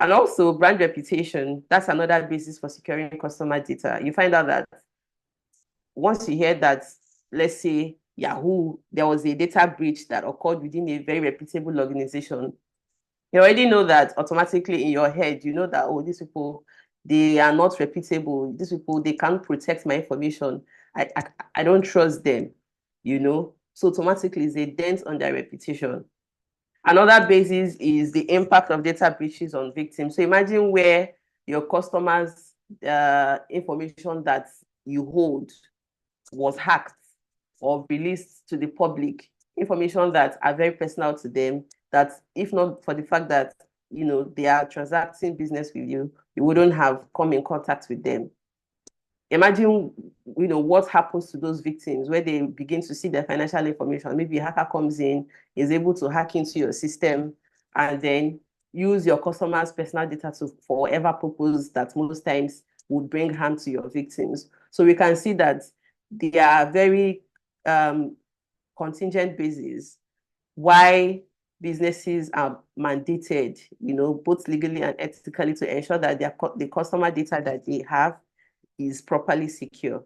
And also brand reputation, that's another basis for securing customer data. You find out that once you hear that, let's say Yahoo, there was a data breach that occurred within a very reputable organization, you already know that automatically in your head, you know that, oh, these people, they are not reputable. These people, they can't protect my information. I don't trust them, you know. So automatically it's a dent on their reputation. Another basis is the impact of data breaches on victims. So imagine where your customers' information that you hold was hacked or released to the public, information that are very personal to them, that if not for the fact that, you know, they are transacting business with you, you wouldn't have come in contact with them. Imagine, you know, what happens to those victims where they begin to see their financial information. Maybe a hacker comes in, is able to hack into your system, and then use your customer's personal data for whatever purpose that most times would bring harm to your victims. So we can see that there are very contingent basis why businesses are mandated, you know, both legally and ethically, to ensure that the customer data that they have is properly secure.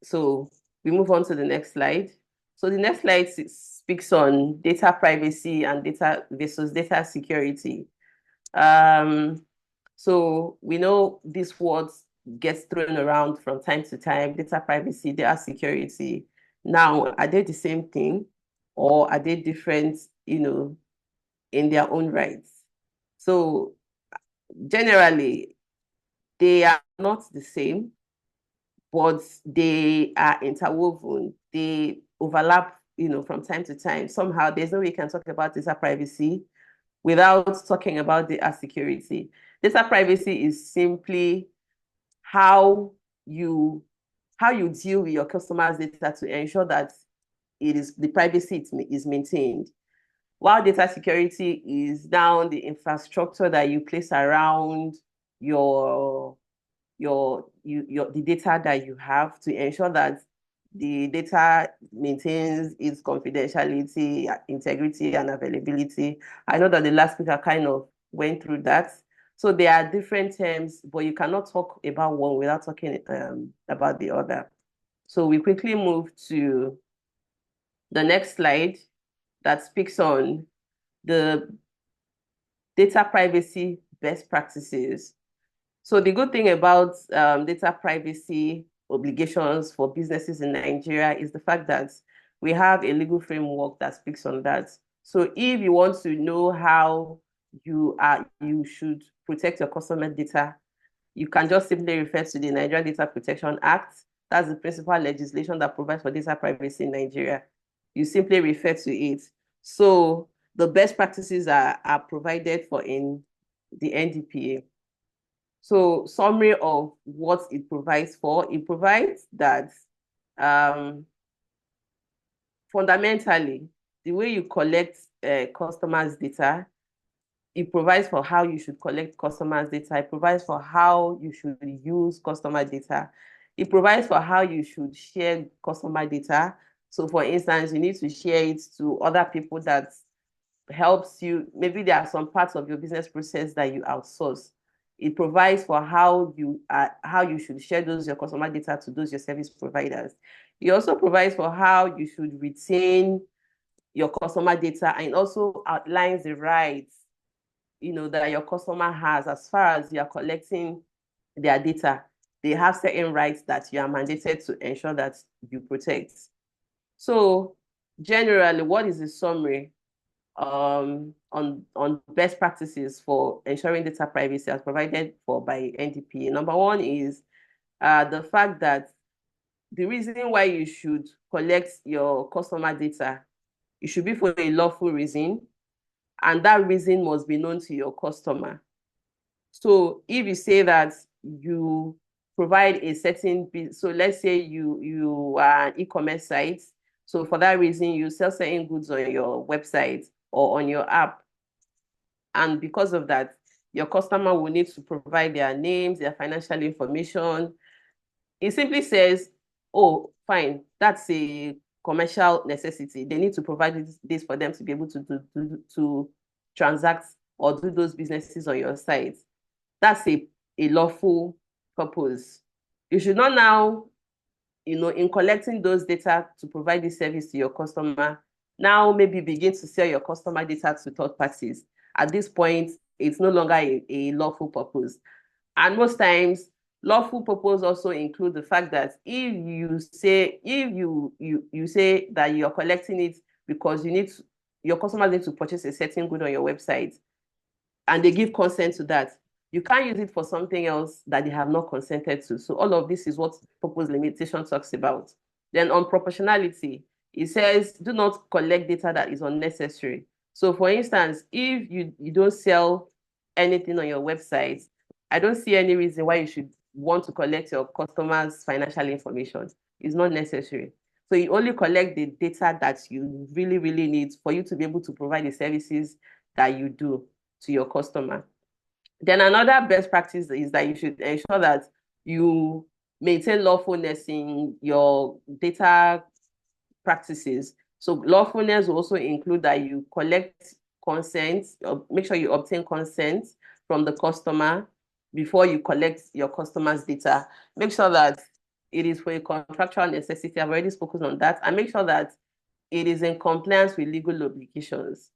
So we move on to the next slide. So the next slide speaks on data privacy and data versus data security. So we know these words gets thrown around from time to time: data privacy, data security. Now, are they the same thing, or are they different, you know, in their own rights? So generally, they are not the same, but they are interwoven. They overlap, you know, from time to time. Somehow, there's no way you can talk about data privacy without talking about data security. Data privacy is simply how you deal with your customers' data to ensure that the privacy is maintained. While data security is down the infrastructure that you place around the data that you have to ensure that the data maintains its confidentiality, integrity, and availability. I know that the last speaker kind of went through that. So there are different terms, but you cannot talk about one without talking about the other. So we quickly move to the next slide that speaks on the data privacy best practices. So the good thing about data privacy obligations for businesses in Nigeria is the fact that we have a legal framework that speaks on that. So if you want to know how you should protect your customer data, you can just simply refer to the Nigerian Data Protection Act. That's the principal legislation that provides for data privacy in Nigeria. You simply refer to it. So the best practices are provided for in the NDPA. So summary of what it provides for, it provides that fundamentally, the way you collect customers' data, it provides for how you should collect customers' data. It provides for how you should use customer data. It provides for how you should share customer data. So for instance, you need to share it to other people that helps you. Maybe there are some parts of your business process that you outsource. It provides for how you should share your customer data to those your service providers. It also provides for how you should retain your customer data, and also outlines the rights that your customer has, as far as you are collecting their data, they have certain rights that you are mandated to ensure that you protect. So generally, what is the summary on best practices for ensuring data privacy as provided for by NDPA? Number one is the fact that the reason why you should collect your customer data, it should be for a lawful reason, and that reason must be known to your customer. So if you say that you provide a certain, so let's say you are an e-commerce site, so for that reason you sell certain goods on your website or on your app, and because of that, your customer will need to provide their names, their financial information. It simply says, oh, fine, that's a commercial necessity. They need to provide this for them to be able to transact or do those businesses on your site. That's a lawful purpose. You should not now, in collecting those data to provide this service to your customer, now maybe begin to sell your customer data to third parties. At this point, it's no longer a lawful purpose. And most times, lawful purpose also include the fact that if you say that you're collecting it because your customers need to purchase a certain good on your website, and they give consent to that, you can't use it for something else that they have not consented to. So all of this is what purpose limitation talks about. Then on proportionality, it says do not collect data that is unnecessary. So for instance, if you don't sell anything on your website, I don't see any reason why you should want to collect your customers' financial information. It's not necessary. So you only collect the data that you really, really need for you to be able to provide the services that you do to your customer. Then another best practice is that you should ensure that you maintain lawfulness in your data practices. So lawfulness will also include that you collect consent, or make sure you obtain consent from the customer before you collect your customer's data. Make sure that it is for a contractual necessity. I've already spoken on that. And make sure that it is in compliance with legal obligations.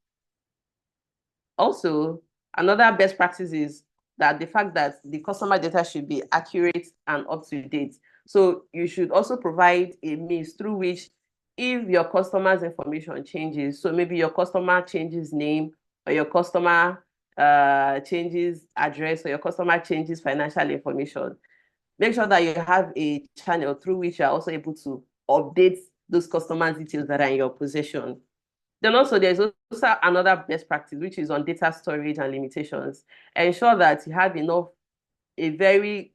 Also, another best practice is that the fact that the customer data should be accurate and up to date. So you should also provide a means through which, if your customer's information changes, so maybe your customer changes name, or your customer changes address, or your customer changes financial information, make sure that you have a channel through which you are also able to update those customer details that are in your possession. Then also there's also another best practice, which is on data storage and limitations. Ensure that you have an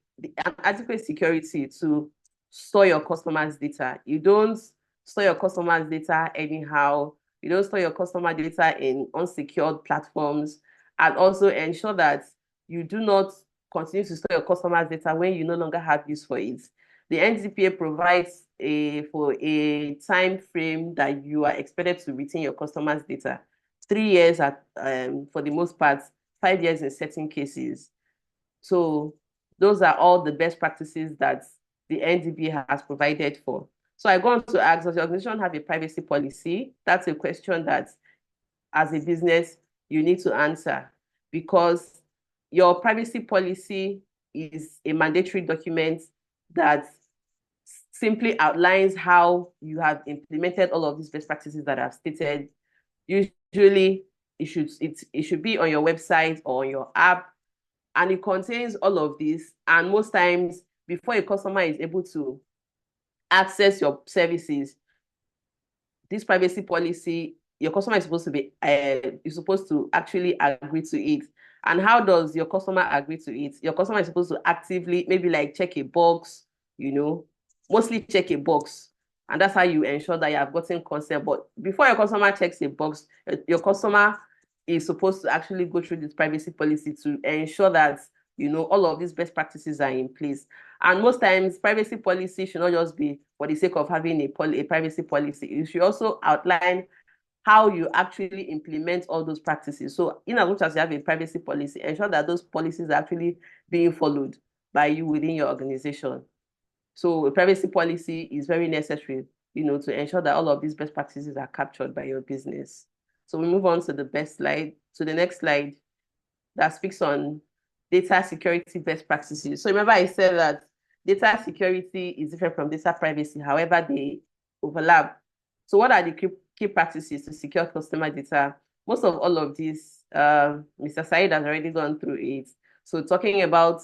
adequate security to store your customers' data. You don't store your customers' data anyhow. You don't store your customer data in unsecured platforms. And also ensure that you do not continue to store your customers' data when you no longer have use for it. The NDPA provides for a time frame that you are expected to retain your customers' data. 3 years for the most part, 5 years in certain cases. So those are all the best practices that the NDPA has provided for. So I go on to ask, does your organization have a privacy policy? That's a question that, as a business, you need to answer, because your privacy policy is a mandatory document that simply outlines how you have implemented all of these best practices that I've stated. Usually, it should be on your website or on your app, and it contains all of this. And most times, before a customer is able to access your services, this privacy policy, your customer is supposed to actually agree to it. And how does your customer agree to it? Your customer is supposed to actively, maybe like check a box, mostly check a box. And that's how you ensure that you have gotten consent. But before your customer checks a box, your customer is supposed to actually go through this privacy policy to ensure that, all of these best practices are in place. And most times, privacy policy should not just be for the sake of having a privacy policy. You should also outline how you actually implement all those practices. So in as much as you have a privacy policy, ensure that those policies are actually being followed by you within your organization. So a privacy policy is very necessary, to ensure that all of these best practices are captured by your business. So we move on to the next slide. that speaks on data security best practices. So remember I said that data security is different from data privacy, however, they overlap. So what are the key practices to secure customer data? Most of all of this, Mr. Said has already gone through it. So talking about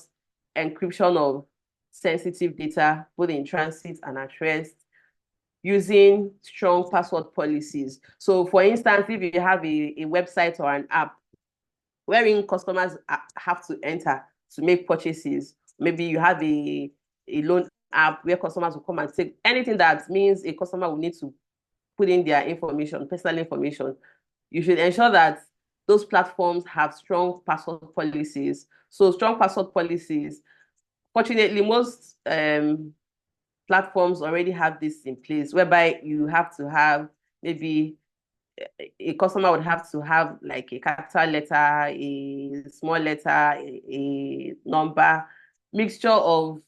encryption of sensitive data, both in transit and at rest, using strong password policies. So for instance, if you have a website or an app wherein customers have to enter to make purchases, maybe you have a loan app where customers will come and take anything that means a customer will need to put in their information, personal information, you should ensure that those platforms have strong password policies. So strong password policies, fortunately, most platforms already have this in place, whereby you have to have maybe a customer would have to have like a capital letter, a small letter, a number, mixture of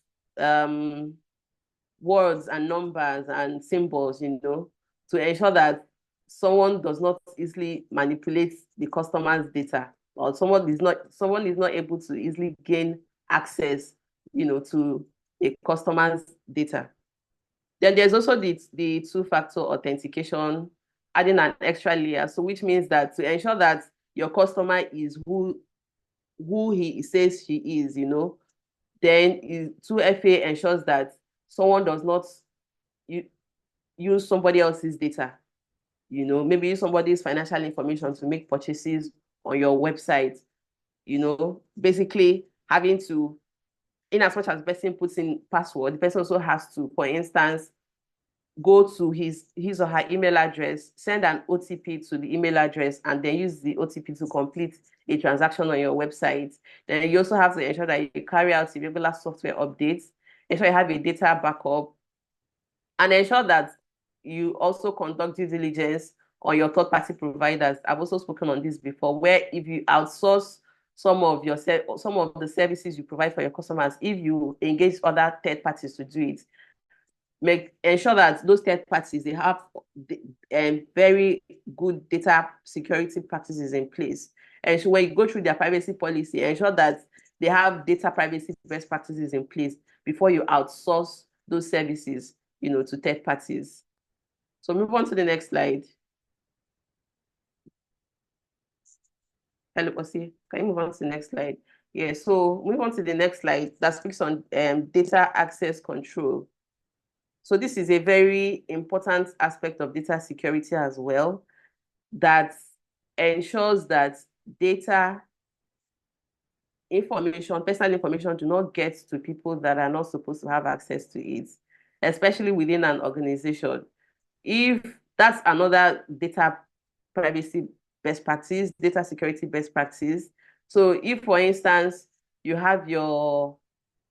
words and numbers and symbols, to ensure that someone does not easily manipulate the customer's data, or someone is not able to easily gain access, to a customer's data. Then there's also the two-factor authentication, adding an extra layer. So which means that to ensure that your customer is who he says she is, then 2FA ensures that someone does not use somebody else's data, maybe use somebody's financial information to make purchases on your website, basically having to, in as much as the person puts in password, the person also has to, for instance, go to his or her email address, send an OTP to the email address, and then use the OTP to complete a transaction on your website. Then you also have to ensure that you carry out regular software updates, ensure you have a data backup, and ensure that you also conduct due diligence on your third-party providers. I've also spoken on this before, where if you outsource some of the services you provide for your customers, if you engage other third parties to do it, ensure that those third parties, they have very good data security practices in place. And so when you go through their privacy policy, ensure that they have data privacy best practices in place before you outsource those services, to third parties. So move on to the next slide. Hello, Osi. Can you move on to the next slide? Yeah, so move on to the next slide that speaks on data access control. So this is a very important aspect of data security as well, that ensures that data information, personal information, do not get to people that are not supposed to have access to it, especially within an organization. If that's another data privacy best practice, data security best practice. So if, for instance, you have your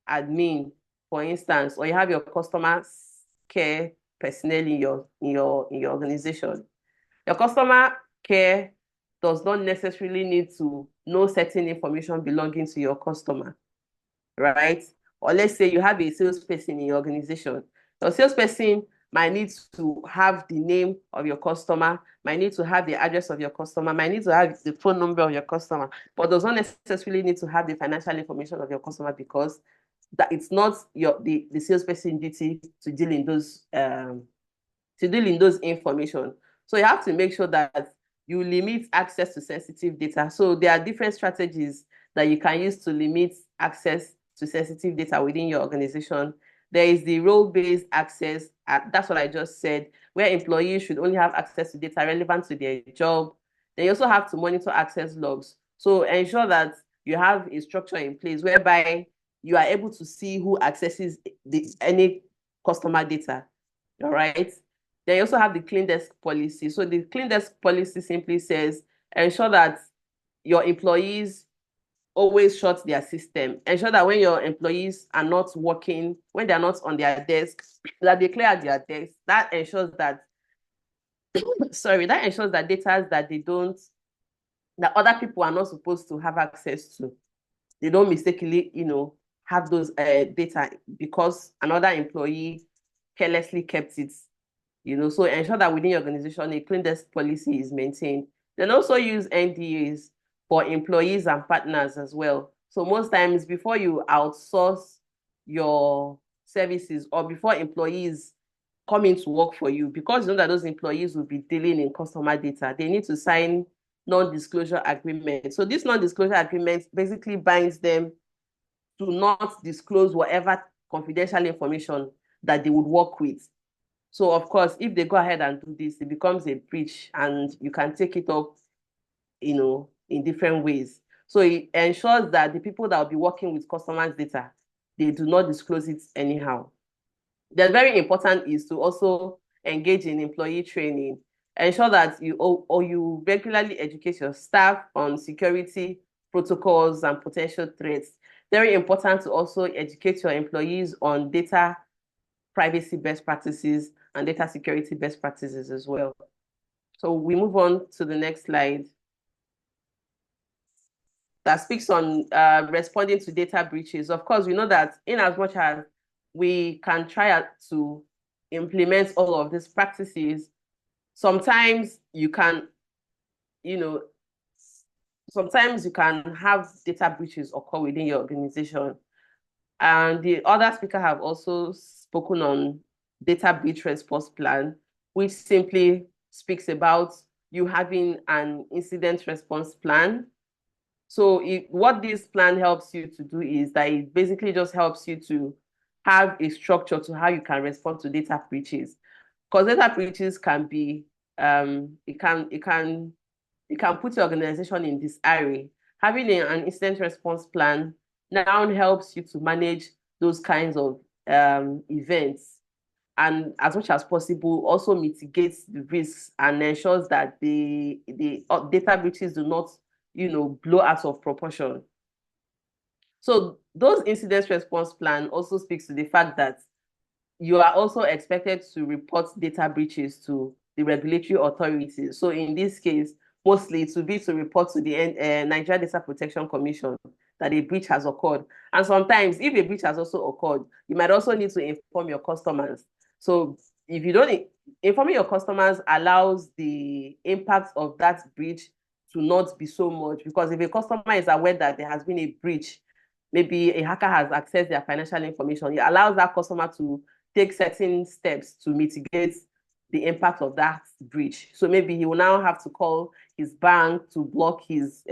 admin, for instance, or you have your customer care personnel in your organization, your customer care does not necessarily need to know certain information belonging to your customer, right? Or let's say you have a salesperson in your organization. Your salesperson might need to have the name of your customer, might need to have the address of your customer, might need to have the phone number of your customer, but does not necessarily need to have the financial information of your customer, because that it's not the salesperson duty to deal in those information. So you have to make sure that you limit access to sensitive data. So there are different strategies that you can use to limit access to sensitive data within your organization. There is the role-based access, that's what I just said, where employees should only have access to data relevant to their job. Then you also have to monitor access logs. So ensure that you have a structure in place whereby you are able to see who accesses any customer data, all right? Then you also have the clean desk policy. So the clean desk policy simply says, ensure that your employees always shut their system. Ensure that when your employees are not working, when they're not on their desk, that they clear their desk. That ensures that, that ensures that data that other people are not supposed to have access to, they don't mistakenly, have those data because another employee carelessly kept it. So ensure that within your organization, a clean desk policy is maintained. Then also use NDAs for employees and partners as well. So most times before you outsource your services or before employees come in to work for you, because you know that those employees will be dealing in customer data, they need to sign non-disclosure agreement. So this non-disclosure agreement basically binds them to not disclose whatever confidential information that they would work with. So of course, if they go ahead and do this, it becomes a breach and you can take it up, in different ways. So it ensures that the people that will be working with customers' data, they do not disclose it anyhow. Then very important is to also engage in employee training. Ensure that you regularly educate your staff on security protocols and potential threats. Very important to also educate your employees on data privacy best practices and data security best practices as well. So we move on to the next slide that speaks on responding to data breaches. Of course, we know that in as much as we can try to implement all of these practices, sometimes you can, sometimes you can have data breaches occur within your organization. And the other speaker have also spoken on data breach response plan, which simply speaks about you having an incident response plan. So what this plan helps you to do is that it basically just helps you to have a structure to how you can respond to data breaches. Because data breaches can be, it can put your organization in disarray. Having an incident response plan now helps you to manage those kinds of events, and as much as possible also mitigates the risks and ensures that the data breaches do not blow out of proportion. So those incident response plan also speaks to the fact that you are also expected to report data breaches to the regulatory authorities. So in this case, mostly it will be to report to the Nigeria Data Protection Commission that a breach has occurred. And sometimes if a breach has also occurred, you might also need to inform your customers. So if you don't, informing your customers allows the impact of that breach to not be so much, because if a customer is aware that there has been a breach, maybe a hacker has accessed their financial information, it allows that customer to take certain steps to mitigate the impact of that breach. So maybe he will now have to call his bank to block his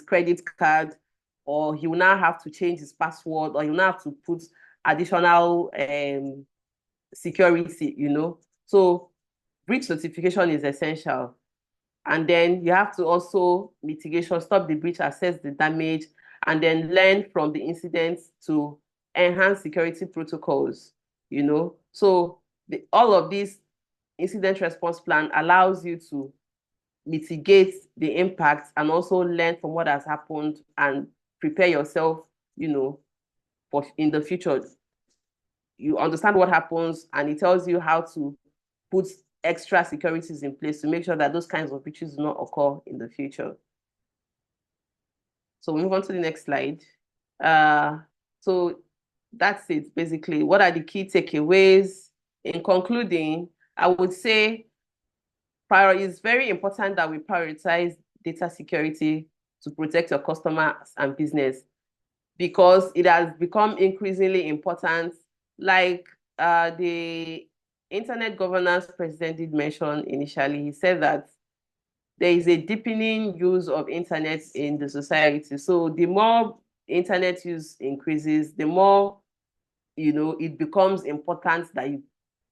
credit card, or he will now have to change his password, or he will now have to put additional security, So breach notification is essential. And then you have to also mitigation, stop the breach, assess the damage, and then learn from the incidents to enhance security protocols, So all of this incident response plan allows you to mitigate the impact and also learn from what has happened and prepare yourself, for in the future. You understand what happens, and it tells you how to put extra securities in place to make sure that those kinds of breaches do not occur in the future. So we move on to the next slide. So that's it, basically. What are the key takeaways? In concluding, I would say it's very important that we prioritize data security to protect your customers and business, because it has become increasingly important. Like the Internet Governance President did mention initially, he said that there is a deepening use of internet in the society. So the more internet use increases, the more, it becomes important that you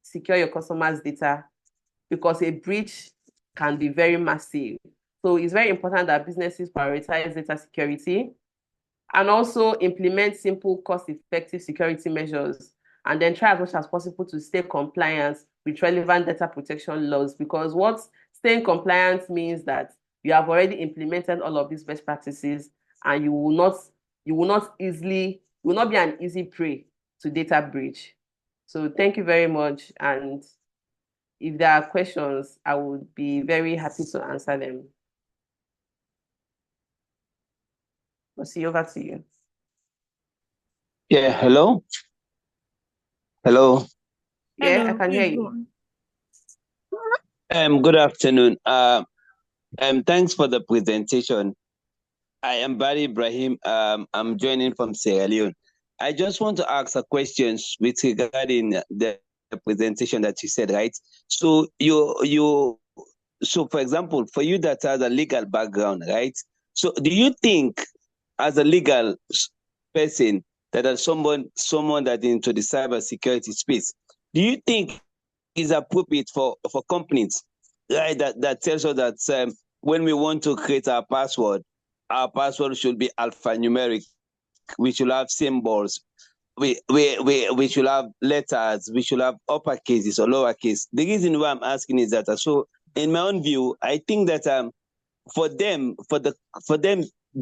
secure your customers' data, because a breach can be very massive. So it's very important that businesses prioritize data security and also implement simple, cost-effective security measures, and then try as much as possible to stay compliant with relevant data protection laws, because what staying compliant means that you have already implemented all of these best practices, and you will not be an easy prey to data breach. So thank you very much. And if there are questions, I would be very happy to answer them. I'll see over to you. Yeah, hello? Hello? Yeah, I can hear you. Good afternoon. Thanks for the presentation. I am Barry Ibrahim. I'm joining from Sierra Leone. I just want to ask a question with regarding the presentation that you said, right? So so for example, for you that has a legal background, right? So do you think, as a legal person, that as someone that into the cybersecurity space, do you think is appropriate for companies, right? That tells us that when we want to create our password should be alphanumeric. We should have symbols. We should have letters. We should have upper cases or lower case. The reason why I'm asking is that so in my own view, I think that for them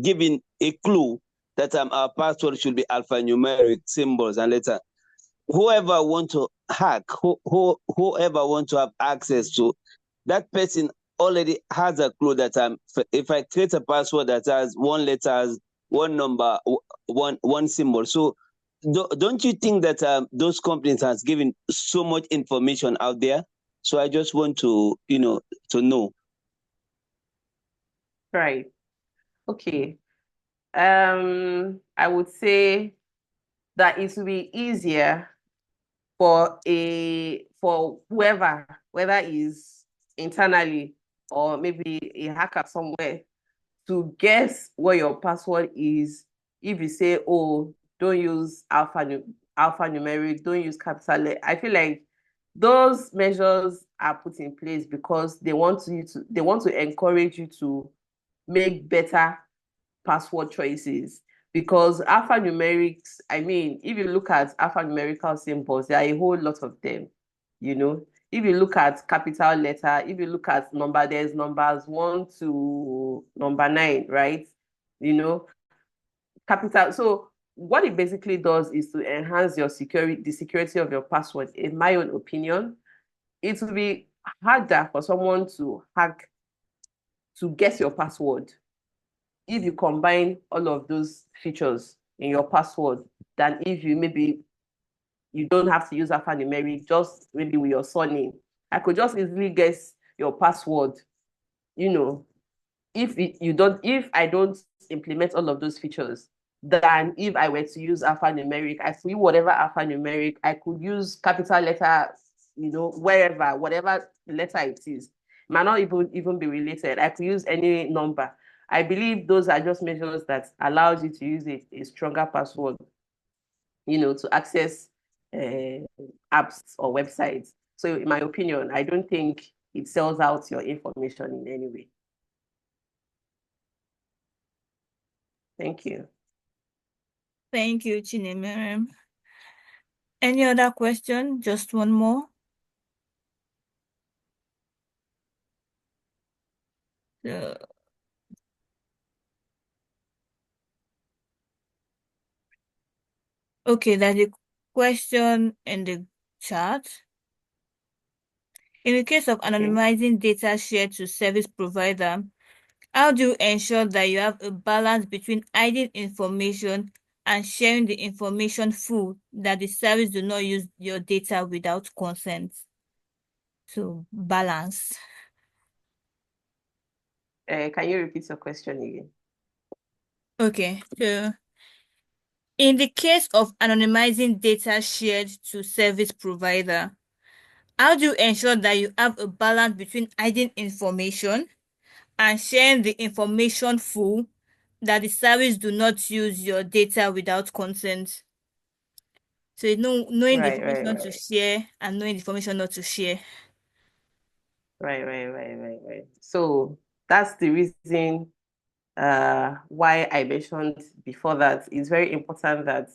giving a clue that our password should be alphanumeric symbols and letters, whoever want to hack, whoever want to have access to, that person already has a clue that if I create a password that has one letter, one number, one symbol. So don't you think that those companies has given so much information out there? So I just want to to know. Right. Okay. I would say that it will be easier for whoever, whether is internally or maybe a hacker somewhere, to guess what your password is. If you say, oh, don't use alphanumeric, don't use capital, I feel like those measures are put in place because they want to encourage you to make better password choices. Because alphanumerics, I mean, if you look at alphanumerical symbols, there are a whole lot of them, you know. If you look at capital letter, if you look at number, there's numbers 1 to number 9, right? You know, capital. So what it basically does is to enhance your security, the security of your password. In my own opinion, it will be harder for someone to hack, to guess your password, if you combine all of those features in your password, than if you don't have to use alphanumeric, just maybe with your surname. I could just easily guess your password, if I don't implement all of those features, than if I were to use alphanumeric. I see whatever alphanumeric, I could use capital letter, wherever, whatever letter it is. It might not even be related. I could use any number. I believe those are just measures that allows you to use a stronger password, to access apps or websites. So in my opinion, I don't think it sells out your information in any way. Thank you. Thank you, Chinemerem. Any other question? Just one more. Okay, there's a question in the chat. In the case of anonymizing data shared to service provider, how do you ensure that you have a balance between hiding information and sharing the information full, that the service do not use your data without consent? So balance. Can you repeat your question again? Okay, so in the case of anonymizing data shared to service provider, how do you ensure that you have a balance between hiding information and sharing the information full, that the service do not use your data without consent? So knowing the information to share and knowing the information not to share. Right. So that's the reason why I mentioned before that it's very important that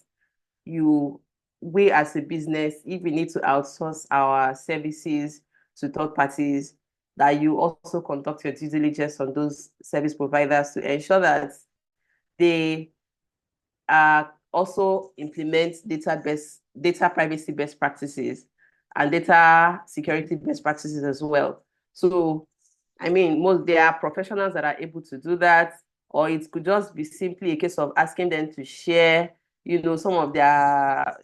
we as a business, if we need to outsource our services to third parties, that you also conduct your due diligence on those service providers to ensure that they also implement data privacy best practices and data security best practices as well. So, I mean, there are professionals that are able to do that, or it could just be simply a case of asking them to share, some of their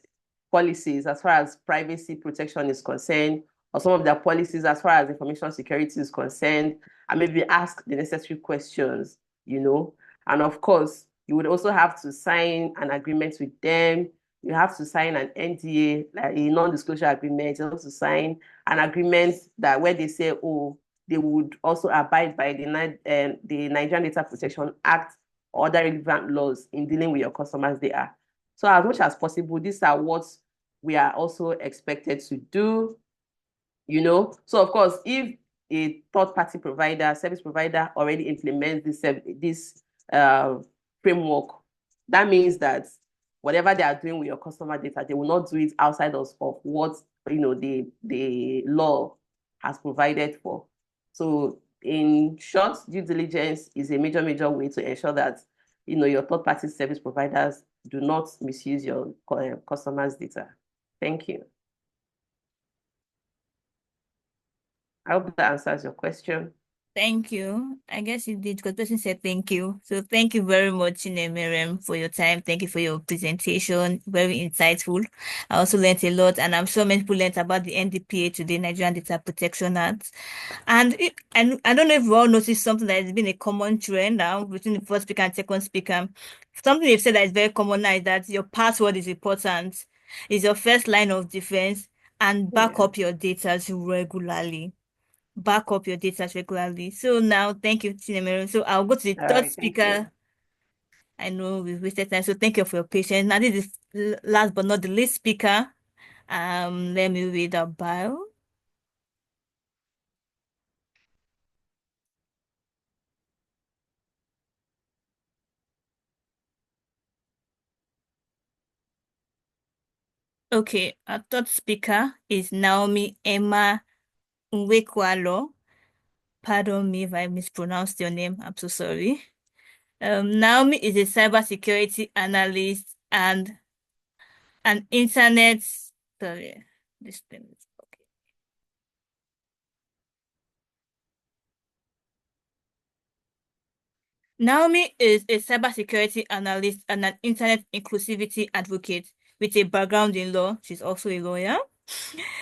policies as far as privacy protection is concerned, or some of their policies as far as information security is concerned, and maybe ask the necessary questions, And of course, you would also have to sign an agreement with them. You have to sign an NDA, like a non-disclosure agreement. You have to sign an agreement that where they say, oh, they would also abide by the Nigerian Data Protection Act or other relevant laws in dealing with your customers there. So as much as possible, these are what we are also expected to do, So of course, if a third-party provider, service provider already implements this framework, that means that whatever they are doing with your customer data, they will not do it outside of what the law has provided for. So in short, due diligence is a major way to ensure that your third-party service providers do not misuse your customers' data. Thank you. I hope that answers your question. Thank you. I guess you did, because the person said thank you. So thank you very much, Chinemerem, for your time. Thank you for your presentation. Very insightful. I also learned a lot, and I'm sure many people learned about the NDPA today, Nigerian Data Protection Act. And I don't know if we all noticed something that has been a common trend now between the first speaker and second speaker. Something they've said that is very common now is that your password is important. It's your first line of defense, and back up your data regularly. Back up your data regularly. So now, thank you, Chinemere. So I'll go to the third speaker. I know we've wasted time, so thank you for your patience. Now, this is last but not the least speaker. Let me read our bio. Okay, our third speaker is Naomi Emma Nwekwalo. Pardon me if I mispronounced your name. I'm so sorry. Naomi is a cybersecurity analyst and an internet. Sorry, this thing is okay. Naomi is a cybersecurity analyst and an internet inclusivity advocate with a background in law. She's also a lawyer.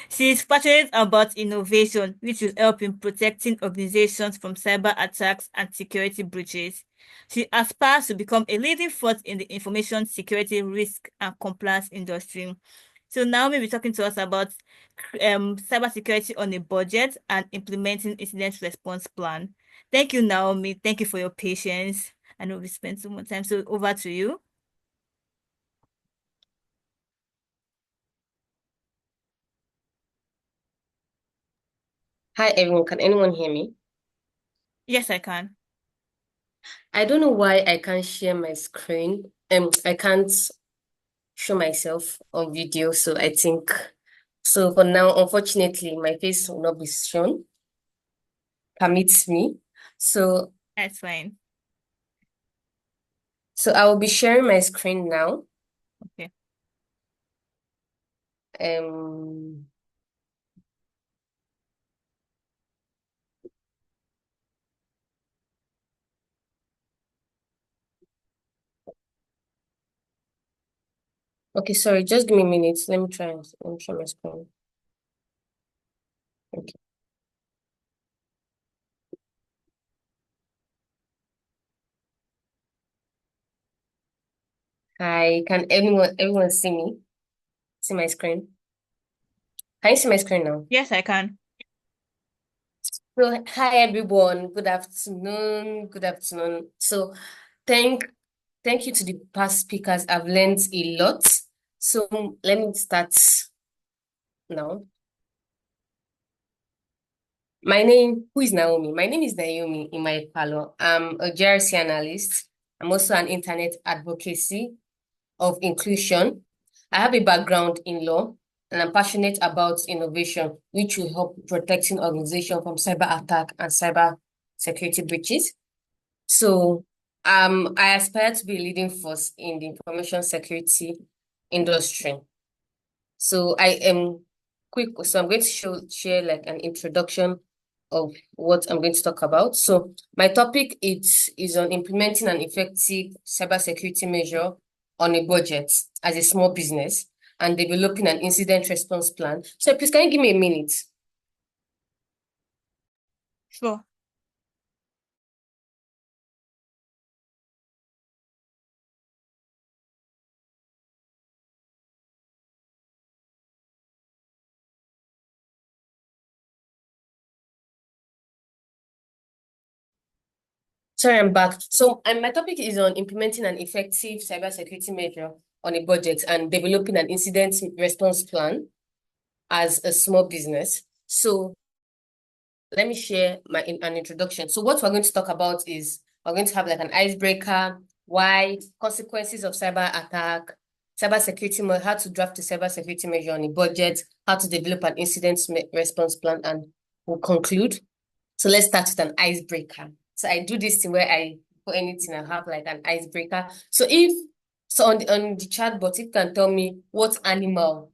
She is passionate about innovation, which will help in protecting organizations from cyber attacks and security breaches. She aspires to become a leading force in the information security risk and compliance industry. So Naomi will be talking to us about cybersecurity on a budget and implementing incident response plan. Thank you, Naomi. Thank you for your patience. I know we spent so much time, so over to you. Hi, everyone. Can anyone hear me? Yes, I can. I don't know why I can't share my screen. I can't show myself on video, so I think so for now, unfortunately, my face will not be shown. Permits me. So that's fine. So I will be sharing my screen now. Okay. Okay, sorry, just give me a minute. Let me share my screen. Okay. Hi, can everyone see me? See my screen? Can you see my screen now? Yes, I can. So, hi everyone. Good afternoon. Good afternoon. So, thank you to the past speakers. I've learned a lot. So, let me start now. Who is Naomi? My name is Naomi in my palo. I'm a GRC analyst. I'm also an internet advocacy of inclusion. I have a background in law, and I'm passionate about innovation, which will help protecting organizations from cyber attack and cyber security breaches. So I aspire to be a leading force in the information security industry. So I am I'm going to share like an introduction of what I'm going to talk about. So my topic is on implementing an effective cybersecurity measure on a budget as a small business and developing an incident response plan. So please, can you give me a minute? Sure. Sorry, I'm back. So, my topic is on implementing an effective cybersecurity measure on a budget and developing an incident response plan as a small business. So, let me share an introduction. So, what we're going to talk about is we're going to have like an icebreaker, why, consequences of cyber attack, cybersecurity, how to draft a cybersecurity measure on a budget, how to develop an incident response plan, and we'll conclude. So let's start with an icebreaker. So I do this thing where I put anything, I have like an icebreaker. So on the chat bot, you can tell me what animal.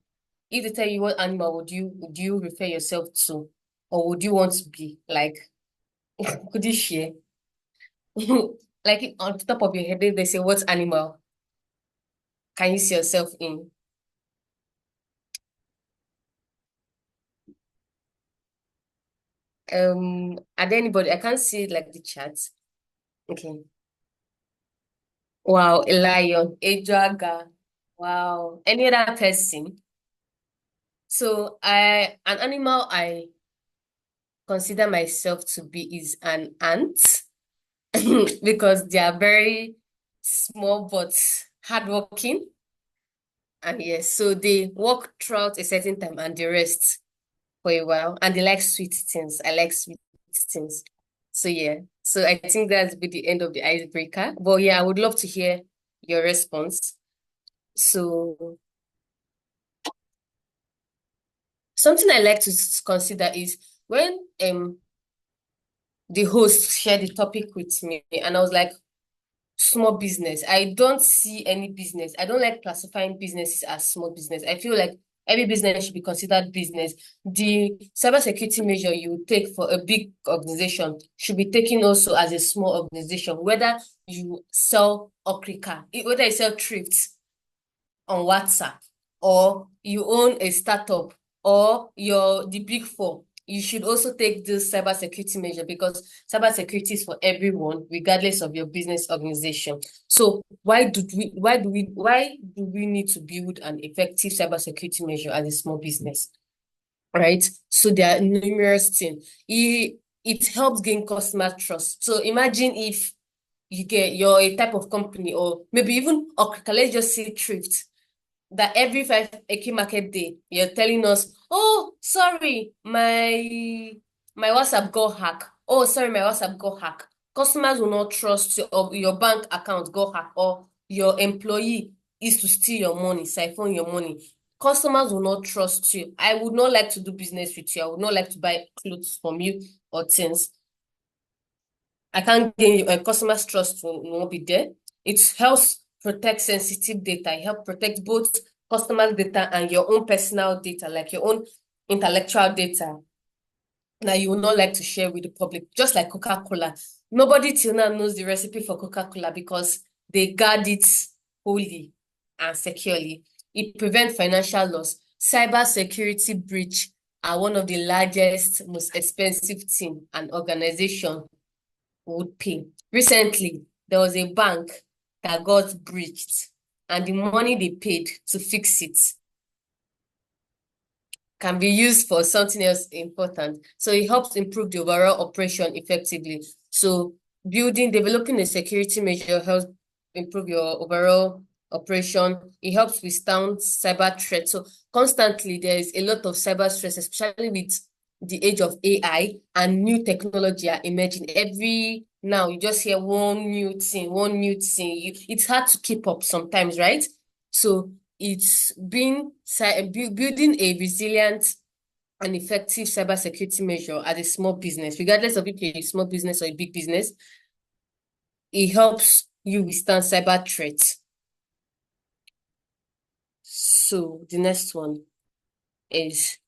If they tell you what animal would you refer yourself to, or would you want to be like? Could you share? Like on top of your head, they say what animal can you see yourself in? Are there anybody? I can't see like the chat. Okay. Wow, a lion, a jaguar. Wow. Any other person? So an animal I consider myself to be is an ant because they are very small but hardworking. And yes, so they work throughout a certain time and they rest for a while. And they like sweet things. I like sweet things. So yeah. So I think that's be the end of the icebreaker. But yeah, I would love to hear your response. So something I like to consider is when the host shared the topic with me and I was like, small business. I don't see any business. I don't like classifying businesses as small business. I feel like every business should be considered business. The cybersecurity measure you take for a big organization should be taken also as a small organization, whether you sell okrika, whether you sell thrifts on WhatsApp, or you own a startup, or you're the big four. You should also take this cybersecurity measure because cybersecurity is for everyone, regardless of your business organization. So why do we need to build an effective cybersecurity measure as a small business? Right? So there are numerous things. It helps gain customer trust. So imagine if you're a type of company, or maybe even let's just say thrift, that every 5 Eke market day, you're telling us, oh, sorry, my WhatsApp got hacked. Oh, sorry, my WhatsApp got hacked. Customers will not trust you, or your bank account got hacked, or your employee is to steal your money, siphon your money. Customers will not trust you. I would not like to do business with you. I would not like to buy clothes from you or things. I can't gain customers' trust will not be there. It helps protect sensitive data. It helps protect both customer data and your own personal data, like your own intellectual data that you would not like to share with the public, just like Coca-Cola. Nobody till now knows the recipe for Coca-Cola because they guard it wholly and securely. It prevents financial loss. Cybersecurity breach are one of the largest, most expensive thing an organization would pay. Recently, there was a bank that got breached, and the money they paid to fix it can be used for something else important. So it helps improve the overall operation effectively. So developing a security measure helps improve your overall operation. It helps withstand cyber threats. So constantly there is a lot of cyber stress, especially with the age of AI and new technology are emerging. Now you just hear one new thing. It's hard to keep up sometimes, right? So it's been building a resilient and effective cybersecurity measure as a small business, regardless of if you're a small business or a big business. It helps you withstand cyber threats. So the next one is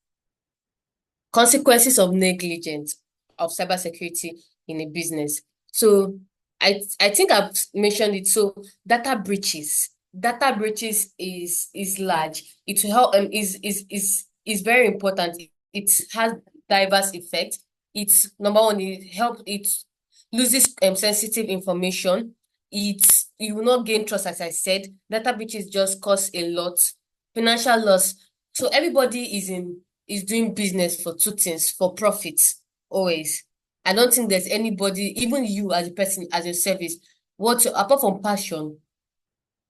consequences of negligence of cybersecurity in a business. So I think I've mentioned it. So data breaches is large. It will help is very important. It has diverse effects. It's number one, it loses sensitive information. You will not gain trust, as I said. Data breaches just cost a lot. Financial loss. So everybody is doing business for two things, for profits, always. I don't think there's anybody, even you as a person, as a service, apart from passion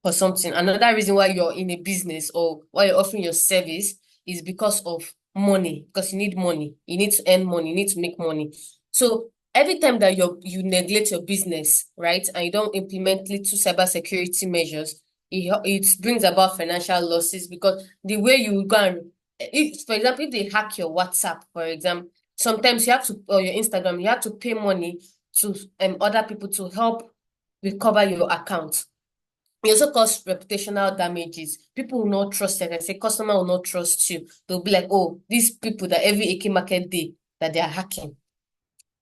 for something, another reason why you're in a business or why you're offering your service is because of money, because you need money. You need to earn money. You need to make money. So every time that you neglect your business, right, and you don't implement little cybersecurity measures, it brings about financial losses, because the way you go and, for example, if they hack your WhatsApp, for example, sometimes you have to, or your Instagram, you have to pay money to other people to help recover your account. It also cause reputational damages. People will not trust it. I say customer will not trust you. They'll be like, oh, these people that every AK market day that they are hacking.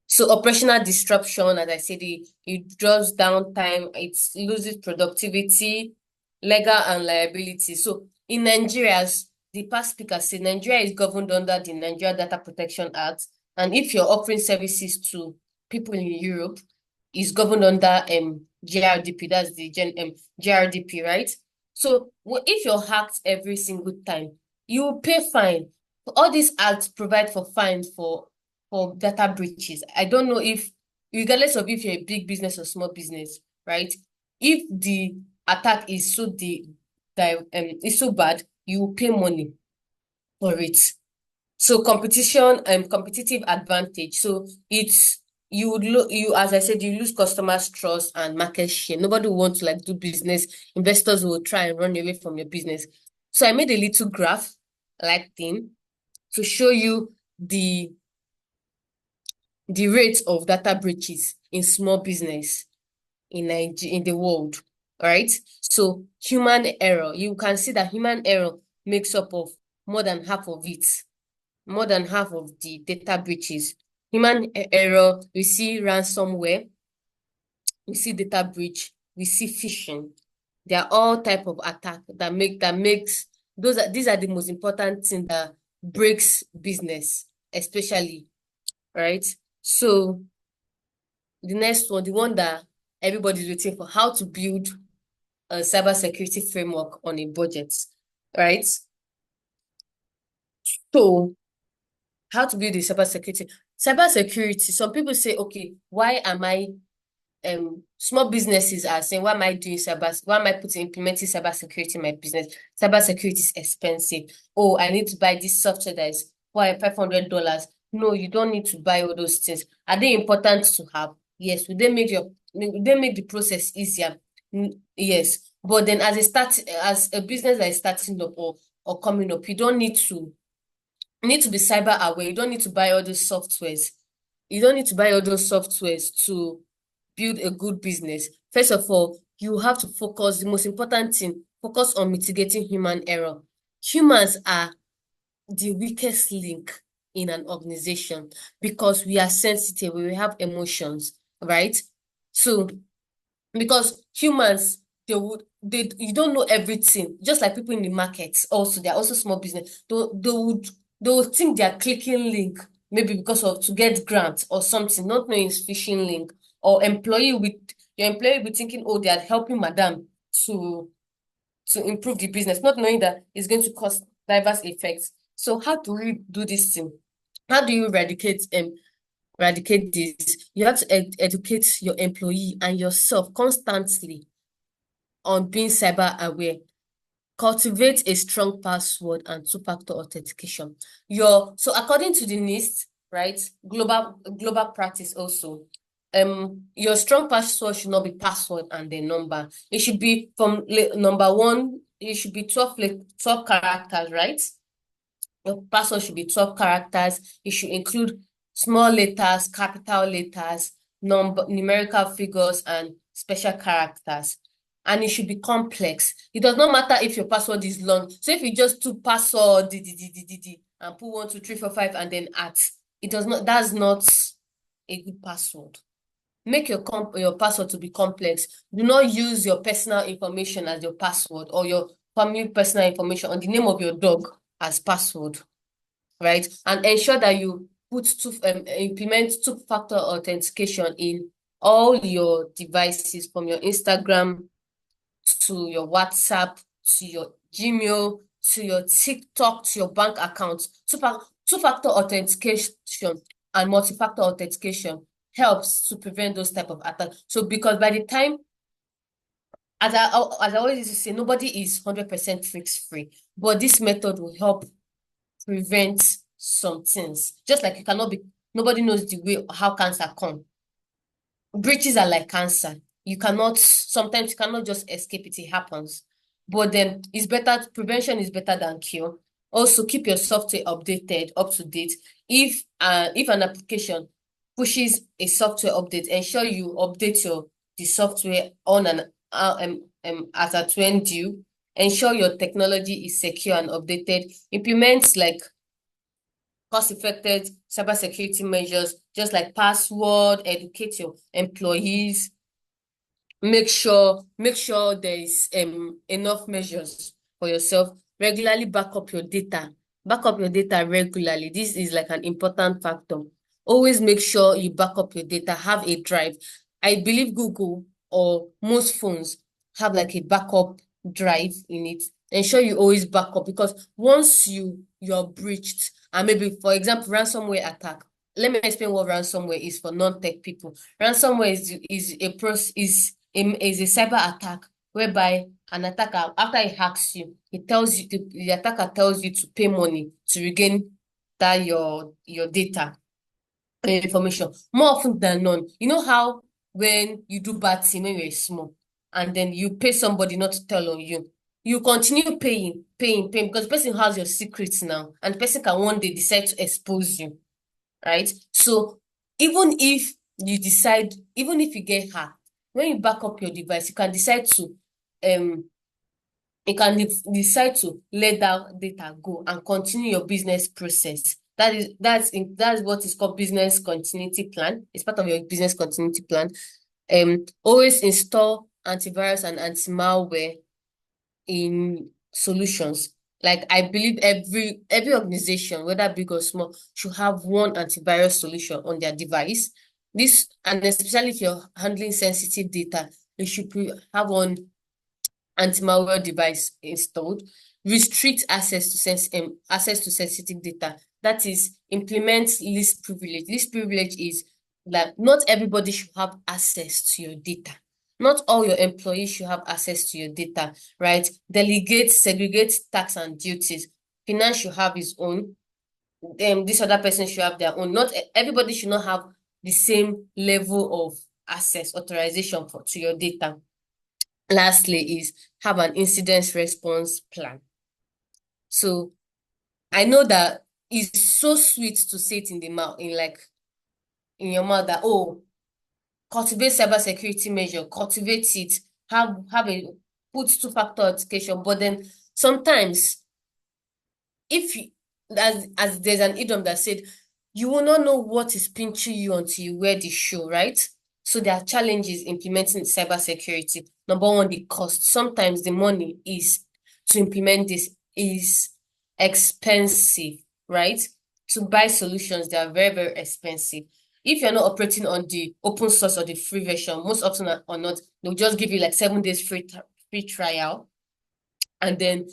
So operational disruption, as I said, it draws down time, it loses productivity, legal and liability. So in Nigeria, as the past speaker said, Nigeria is governed under the Nigeria Data Protection Act. And if you're offering services to people in Europe, is governed under GRDP, that's the GRDP, right? So if you're hacked every single time, you will pay fine. All these acts provide for fines for data breaches. I don't know if, regardless of if you're a big business or small business, right? If the attack is so bad, you will pay money for it. So competitive advantage. So it's as I said, you lose customers' trust and market share. Nobody will want to do business. Investors will try and run away from your business. So I made a little graph thing to show you the rate of data breaches in small business in the world. All right. So human error, you can see that human error makes up of more than half of it. More than half of the data breaches. Human error, we see ransomware, we see data breach, we see phishing. They are all type of attack these are the most important thing that breaks business, especially, right? So the next one, the one that everybody's waiting for, how to build a cybersecurity framework on a budget, right? So how to build a cybersecurity. Cybersecurity, some people say, okay, why am I small businesses are saying, why am I implementing cybersecurity in my business? Cybersecurity is expensive. Oh, I need to buy this software that is $500. No, you don't need to buy all those things. Are they important to have? Yes. Will they make the process easier? Yes. But then as a business that is starting up or coming up, you don't need to be cyber aware. You don't need to buy all those softwares. You don't need to buy all those softwares to build a good business. First of all, you have to focus, the most important thing, focus on mitigating human error. Humans are the weakest link in an organization because we are sensitive, we have emotions, right? So, because humans, you don't know everything. Just like people in the markets, also, they're also small business. They would think they're clicking link, maybe because of to get grants or something, not knowing it's phishing link. Or your employee will be thinking, oh, they are helping madam to improve the business, not knowing that it's going to cause diverse effects. So how do we do this thing? How do you eradicate this? You have to educate your employee and yourself constantly on being cyber aware. Cultivate a strong password and two-factor authentication. So according to the NIST, right, global practice also, your strong password should not be password and the number. It should be from number one, it should be 12 characters, right? Your password should be 12 characters. It should include small letters, capital letters, numerical figures, and special characters. And it should be complex. It does not matter if your password is long. So if you just do password and put 1, 2, 3, 4, 5 and then that's not a good password. Make your password to be complex. Do not use your personal information as your password or your family personal information or the name of your dog as password, right? And ensure that you implement two-factor authentication in all your devices, from your Instagram to your WhatsApp to your Gmail to your TikTok to your bank account. Two-factor authentication and multi-factor authentication helps to prevent those type of attacks. So because by the time, as I always used to say, nobody is 100% risk-free, but this method will help prevent some things. Just like nobody knows the way how cancer comes. Breaches are like cancer. Sometimes you cannot just escape it, it happens. But then prevention is better than cure. Also, keep your software updated, up to date. If an application pushes a software update, ensure you update the software on as at when due. Ensure your technology is secure and updated. Implement like cost-effective cybersecurity measures, just like password, educate your employees. Make sure there is enough measures for yourself. Regularly back up your data. Back up your data regularly. This is like an important factor. Always make sure you back up your data. Have a drive. I believe Google or most phones have like a backup drive in it. Ensure you always back up, because once you're breached, and maybe, for example, ransomware attack. Let me explain what ransomware is for non-tech people. Ransomware is a cyber attack whereby an attacker, after he hacks you, the attacker tells you to pay money to regain that your data information. More often than not, you know how when you do bad thing when you're small, and then you pay somebody not to tell on you, you continue paying, because the person has your secrets now, and the person can one day decide to expose you, right? So even if you get hacked, when you back up your device, you can decide to let that data go and continue your business process. That's what is called business continuity plan. It's part of your business continuity plan. Always install antivirus and anti-malware in solutions. Like, I believe every organization, whether big or small, should have one antivirus solution on their device. And especially if you're handling sensitive data, you should have one anti-malware device installed. Restrict access to sensitive data. That is, implement least privilege. Least privilege is that not everybody should have access to your data. Not all your employees should have access to your data, right? Delegate, segregate tasks and duties. Finance should have his own. This other person should have their own. Not everybody should not have the same level of access, authorization to your data. Lastly is have an incident response plan. So I know that it's so sweet to say it in your mouth that, oh, cultivate cybersecurity measure, cultivate it, put two-factor authentication. But then sometimes, as there's an idiom that said, you will not know what is pinching you until you wear the shoe, right? So there are challenges implementing cybersecurity. Number one, the cost. Sometimes the money to implement this is expensive, right? To buy solutions, they are very, very expensive. If you're not operating on the open source or the free version, most often or not, they'll just give you like 7 days free trial. And then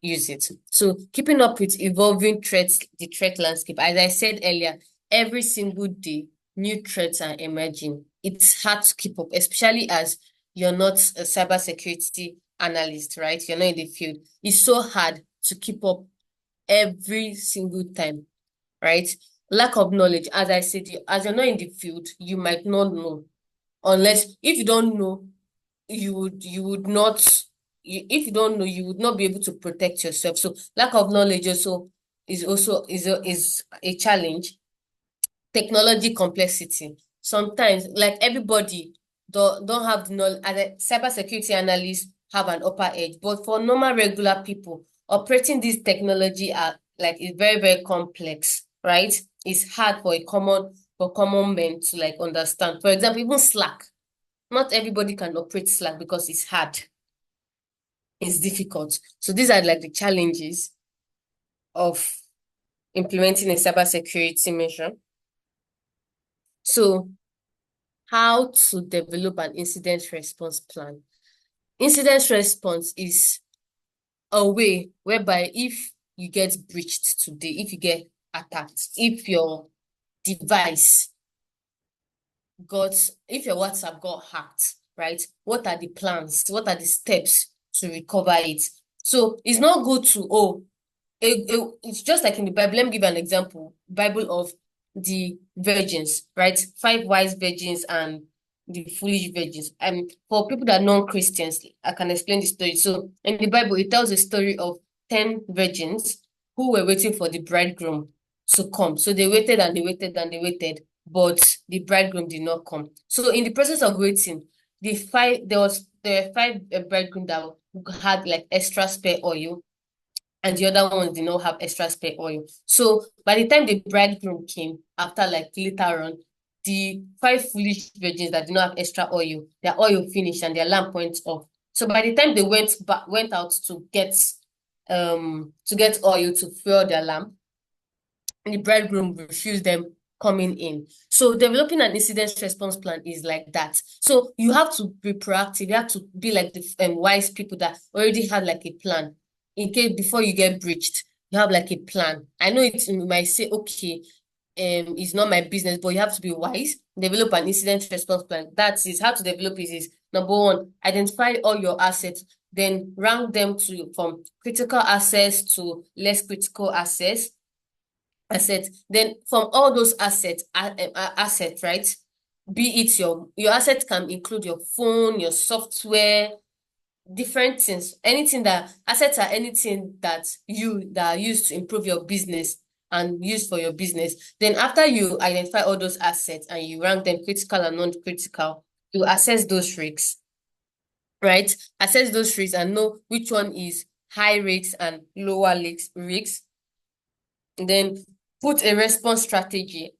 use it. So keeping up with evolving threats, the threat landscape. As I said earlier, every single day, new threats are emerging. It's hard to keep up, especially as you're not a cybersecurity analyst, right? You're not in the field. It's so hard to keep up every single time, right? Lack of knowledge. As I said, as you're not in the field, you might not know. Unless, if you don't know, you would not, if you don't know, you would not be able to protect yourself. So lack of knowledge is a challenge. Technology complexity. Sometimes, like, everybody don't have the knowledge. As a cybersecurity analyst, have an upper edge, but for normal regular people, operating this technology is very, very complex, right? it's hard for common men to like understand. For example, even Slack. Not everybody can operate Slack because it's hard. It's difficult. So these are like the challenges of implementing a cybersecurity measure. So how to develop an incident response plan? Incident response is a way whereby if you get breached today, if you get attacked, if your device if your WhatsApp got hacked, right? What are the plans? What are the steps to recover it? So it's not good to, it's just like in the Bible. Let me give you an example. Bible of the virgins, right? 5 wise virgins and the foolish virgins. For people that are non-Christians, I can explain the story. So in the Bible, it tells a story of 10 virgins who were waiting for the bridegroom to come. So they waited and they waited and they waited, but the bridegroom did not come. So in the process of waiting, there were 5 bridegroom that had like extra spare oil, and the other ones did not have extra spare oil. So by the time the bridegroom came, after like later on, the 5 foolish virgins that did not have extra oil, their oil finished and their lamp went off. So by the time they went out to get oil to fuel their lamp, the bridegroom refused them coming in. So developing an incident response plan is like that. So you have to be proactive. You have to be like the wise people that already had like a plan. In case before you get breached, you have like a plan. I know you might say, okay, it's not my business, but you have to be wise. Develop an incident response plan. That is how to develop is number 1, identify all your assets, then rank them from critical assets to less critical assets. Then from all those assets, right? Be it your assets can include your phone, your software, different things. Assets are anything that are used to improve your business and used for your business. Then after you identify all those assets and you rank them critical and non-critical, you assess those risks, right? Assess those risks and know which one is high risks and lower risks. Then put a response strategy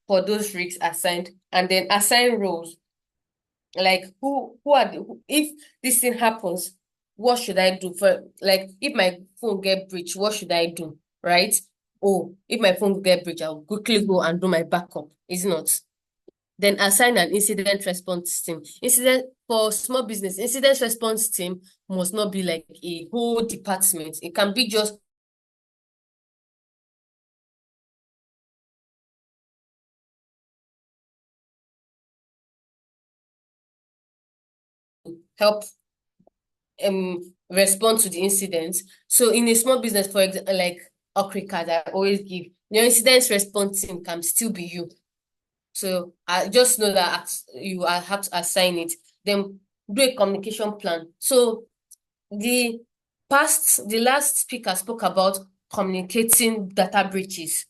for those risks assigned, and then assign roles. Like if this thing happens, what should I do? For like, if my phone get breached, what should I do? Right? Oh, if my phone get breached, I'll quickly go and do my backup. It's not. Then assign an incident response team. For small business, incident response team must not be like a whole department. It can be just help respond to the incidents. So in a small business, for example, like Okrika, I always give, your incident response team can still be you. So I just know that you have to assign it. Then do a communication plan. So the last speaker spoke about communicating data breaches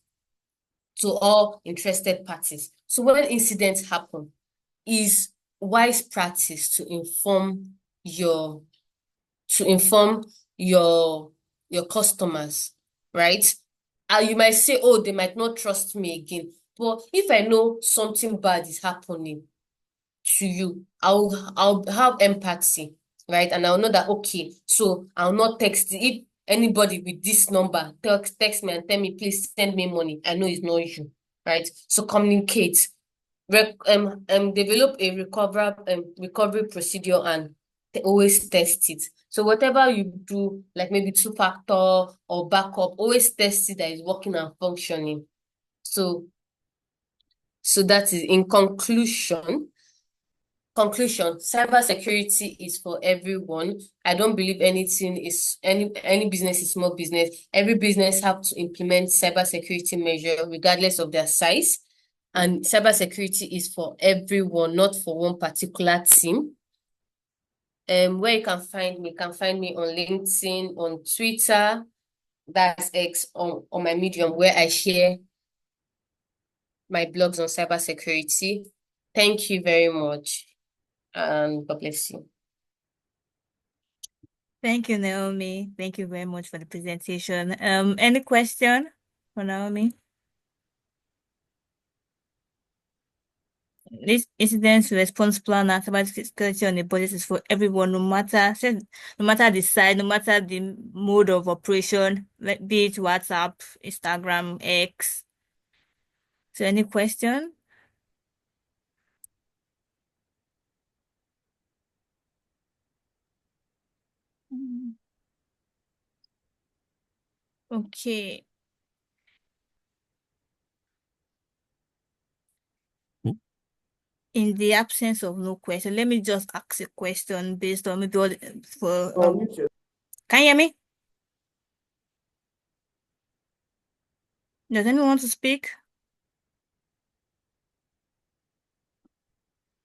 to all interested parties. So when incidents happen, is wise practice to inform your customers, right? You might say, oh, they might not trust me again. But if I know something bad is happening to you, I'll have empathy, right? And I'll know that, okay, so I'll not text. If anybody with this number text me and tell me, please send me money, I know it's not you, right? So communicate. Develop a recovery procedure and always test it. So whatever you do, like maybe 2-factor or backup, always test it that is working and functioning. So that is in conclusion, cybersecurity is for everyone. I don't believe any business is small business. Every business have to implement cybersecurity measure regardless of their size. And cybersecurity is for everyone, not for one particular team. Where you can find me on LinkedIn, on Twitter, that's X, on my Medium, where I share my blogs on cybersecurity. Thank you very much, and God bless you. Thank you, Naomi. Thank you very much for the presentation. Any question for Naomi? This incident response plan and cybersecurity on the budget is for everyone, no matter the size, no matter the mode of operation, be it WhatsApp, Instagram, X. So any question? Okay. In the absence of no question, let me just ask a question based on maybe can you hear me? Does anyone want to speak?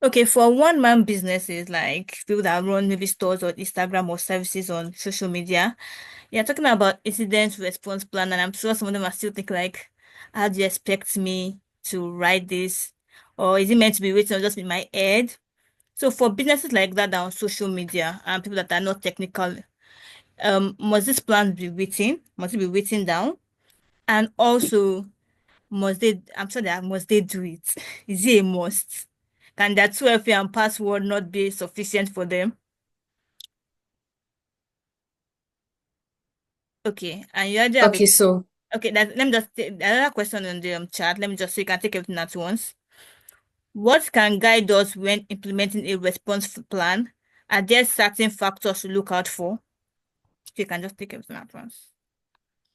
Okay, for one-man businesses like people that run maybe stores or Instagram or services on social media, you're talking about incident response plan, and I'm sure some of them are still thinking like, how do you expect me to write this? Or is it meant to be written or just in my head? So for businesses like that on social media and people that are not technical, must this plan be written? Must it be written down? And also, must they do it? Is it a must? Can their 2FA and password not be sufficient for them? Okay, and you already have Okay, so okay, let me just take another question on the chat. Let me just so you can take everything at once. What can guide us when implementing a response plan? Are there certain factors to look out for? If you can just take everything at once.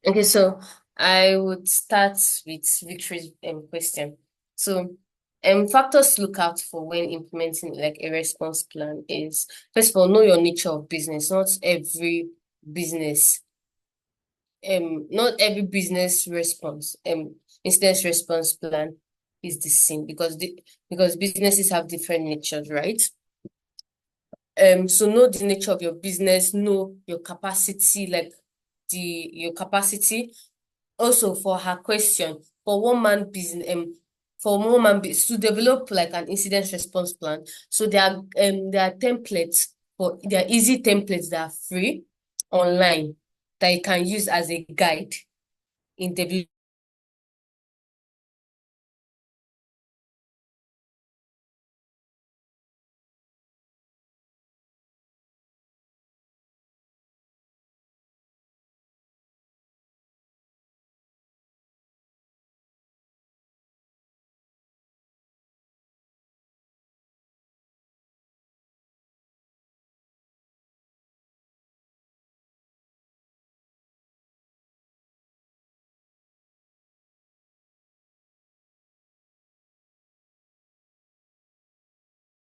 okay, so I would start with Victory's question. So factors to look out for when implementing like a response plan is, first of all, know your nature of business. Business not every business response incident response plan is the same, because businesses have different natures, right? So know the nature of your business, know your capacity, like your capacity. Also, for her question, for one man business, to develop like an incident response plan. So there are templates there are easy templates that are free online that you can use as a guide in developing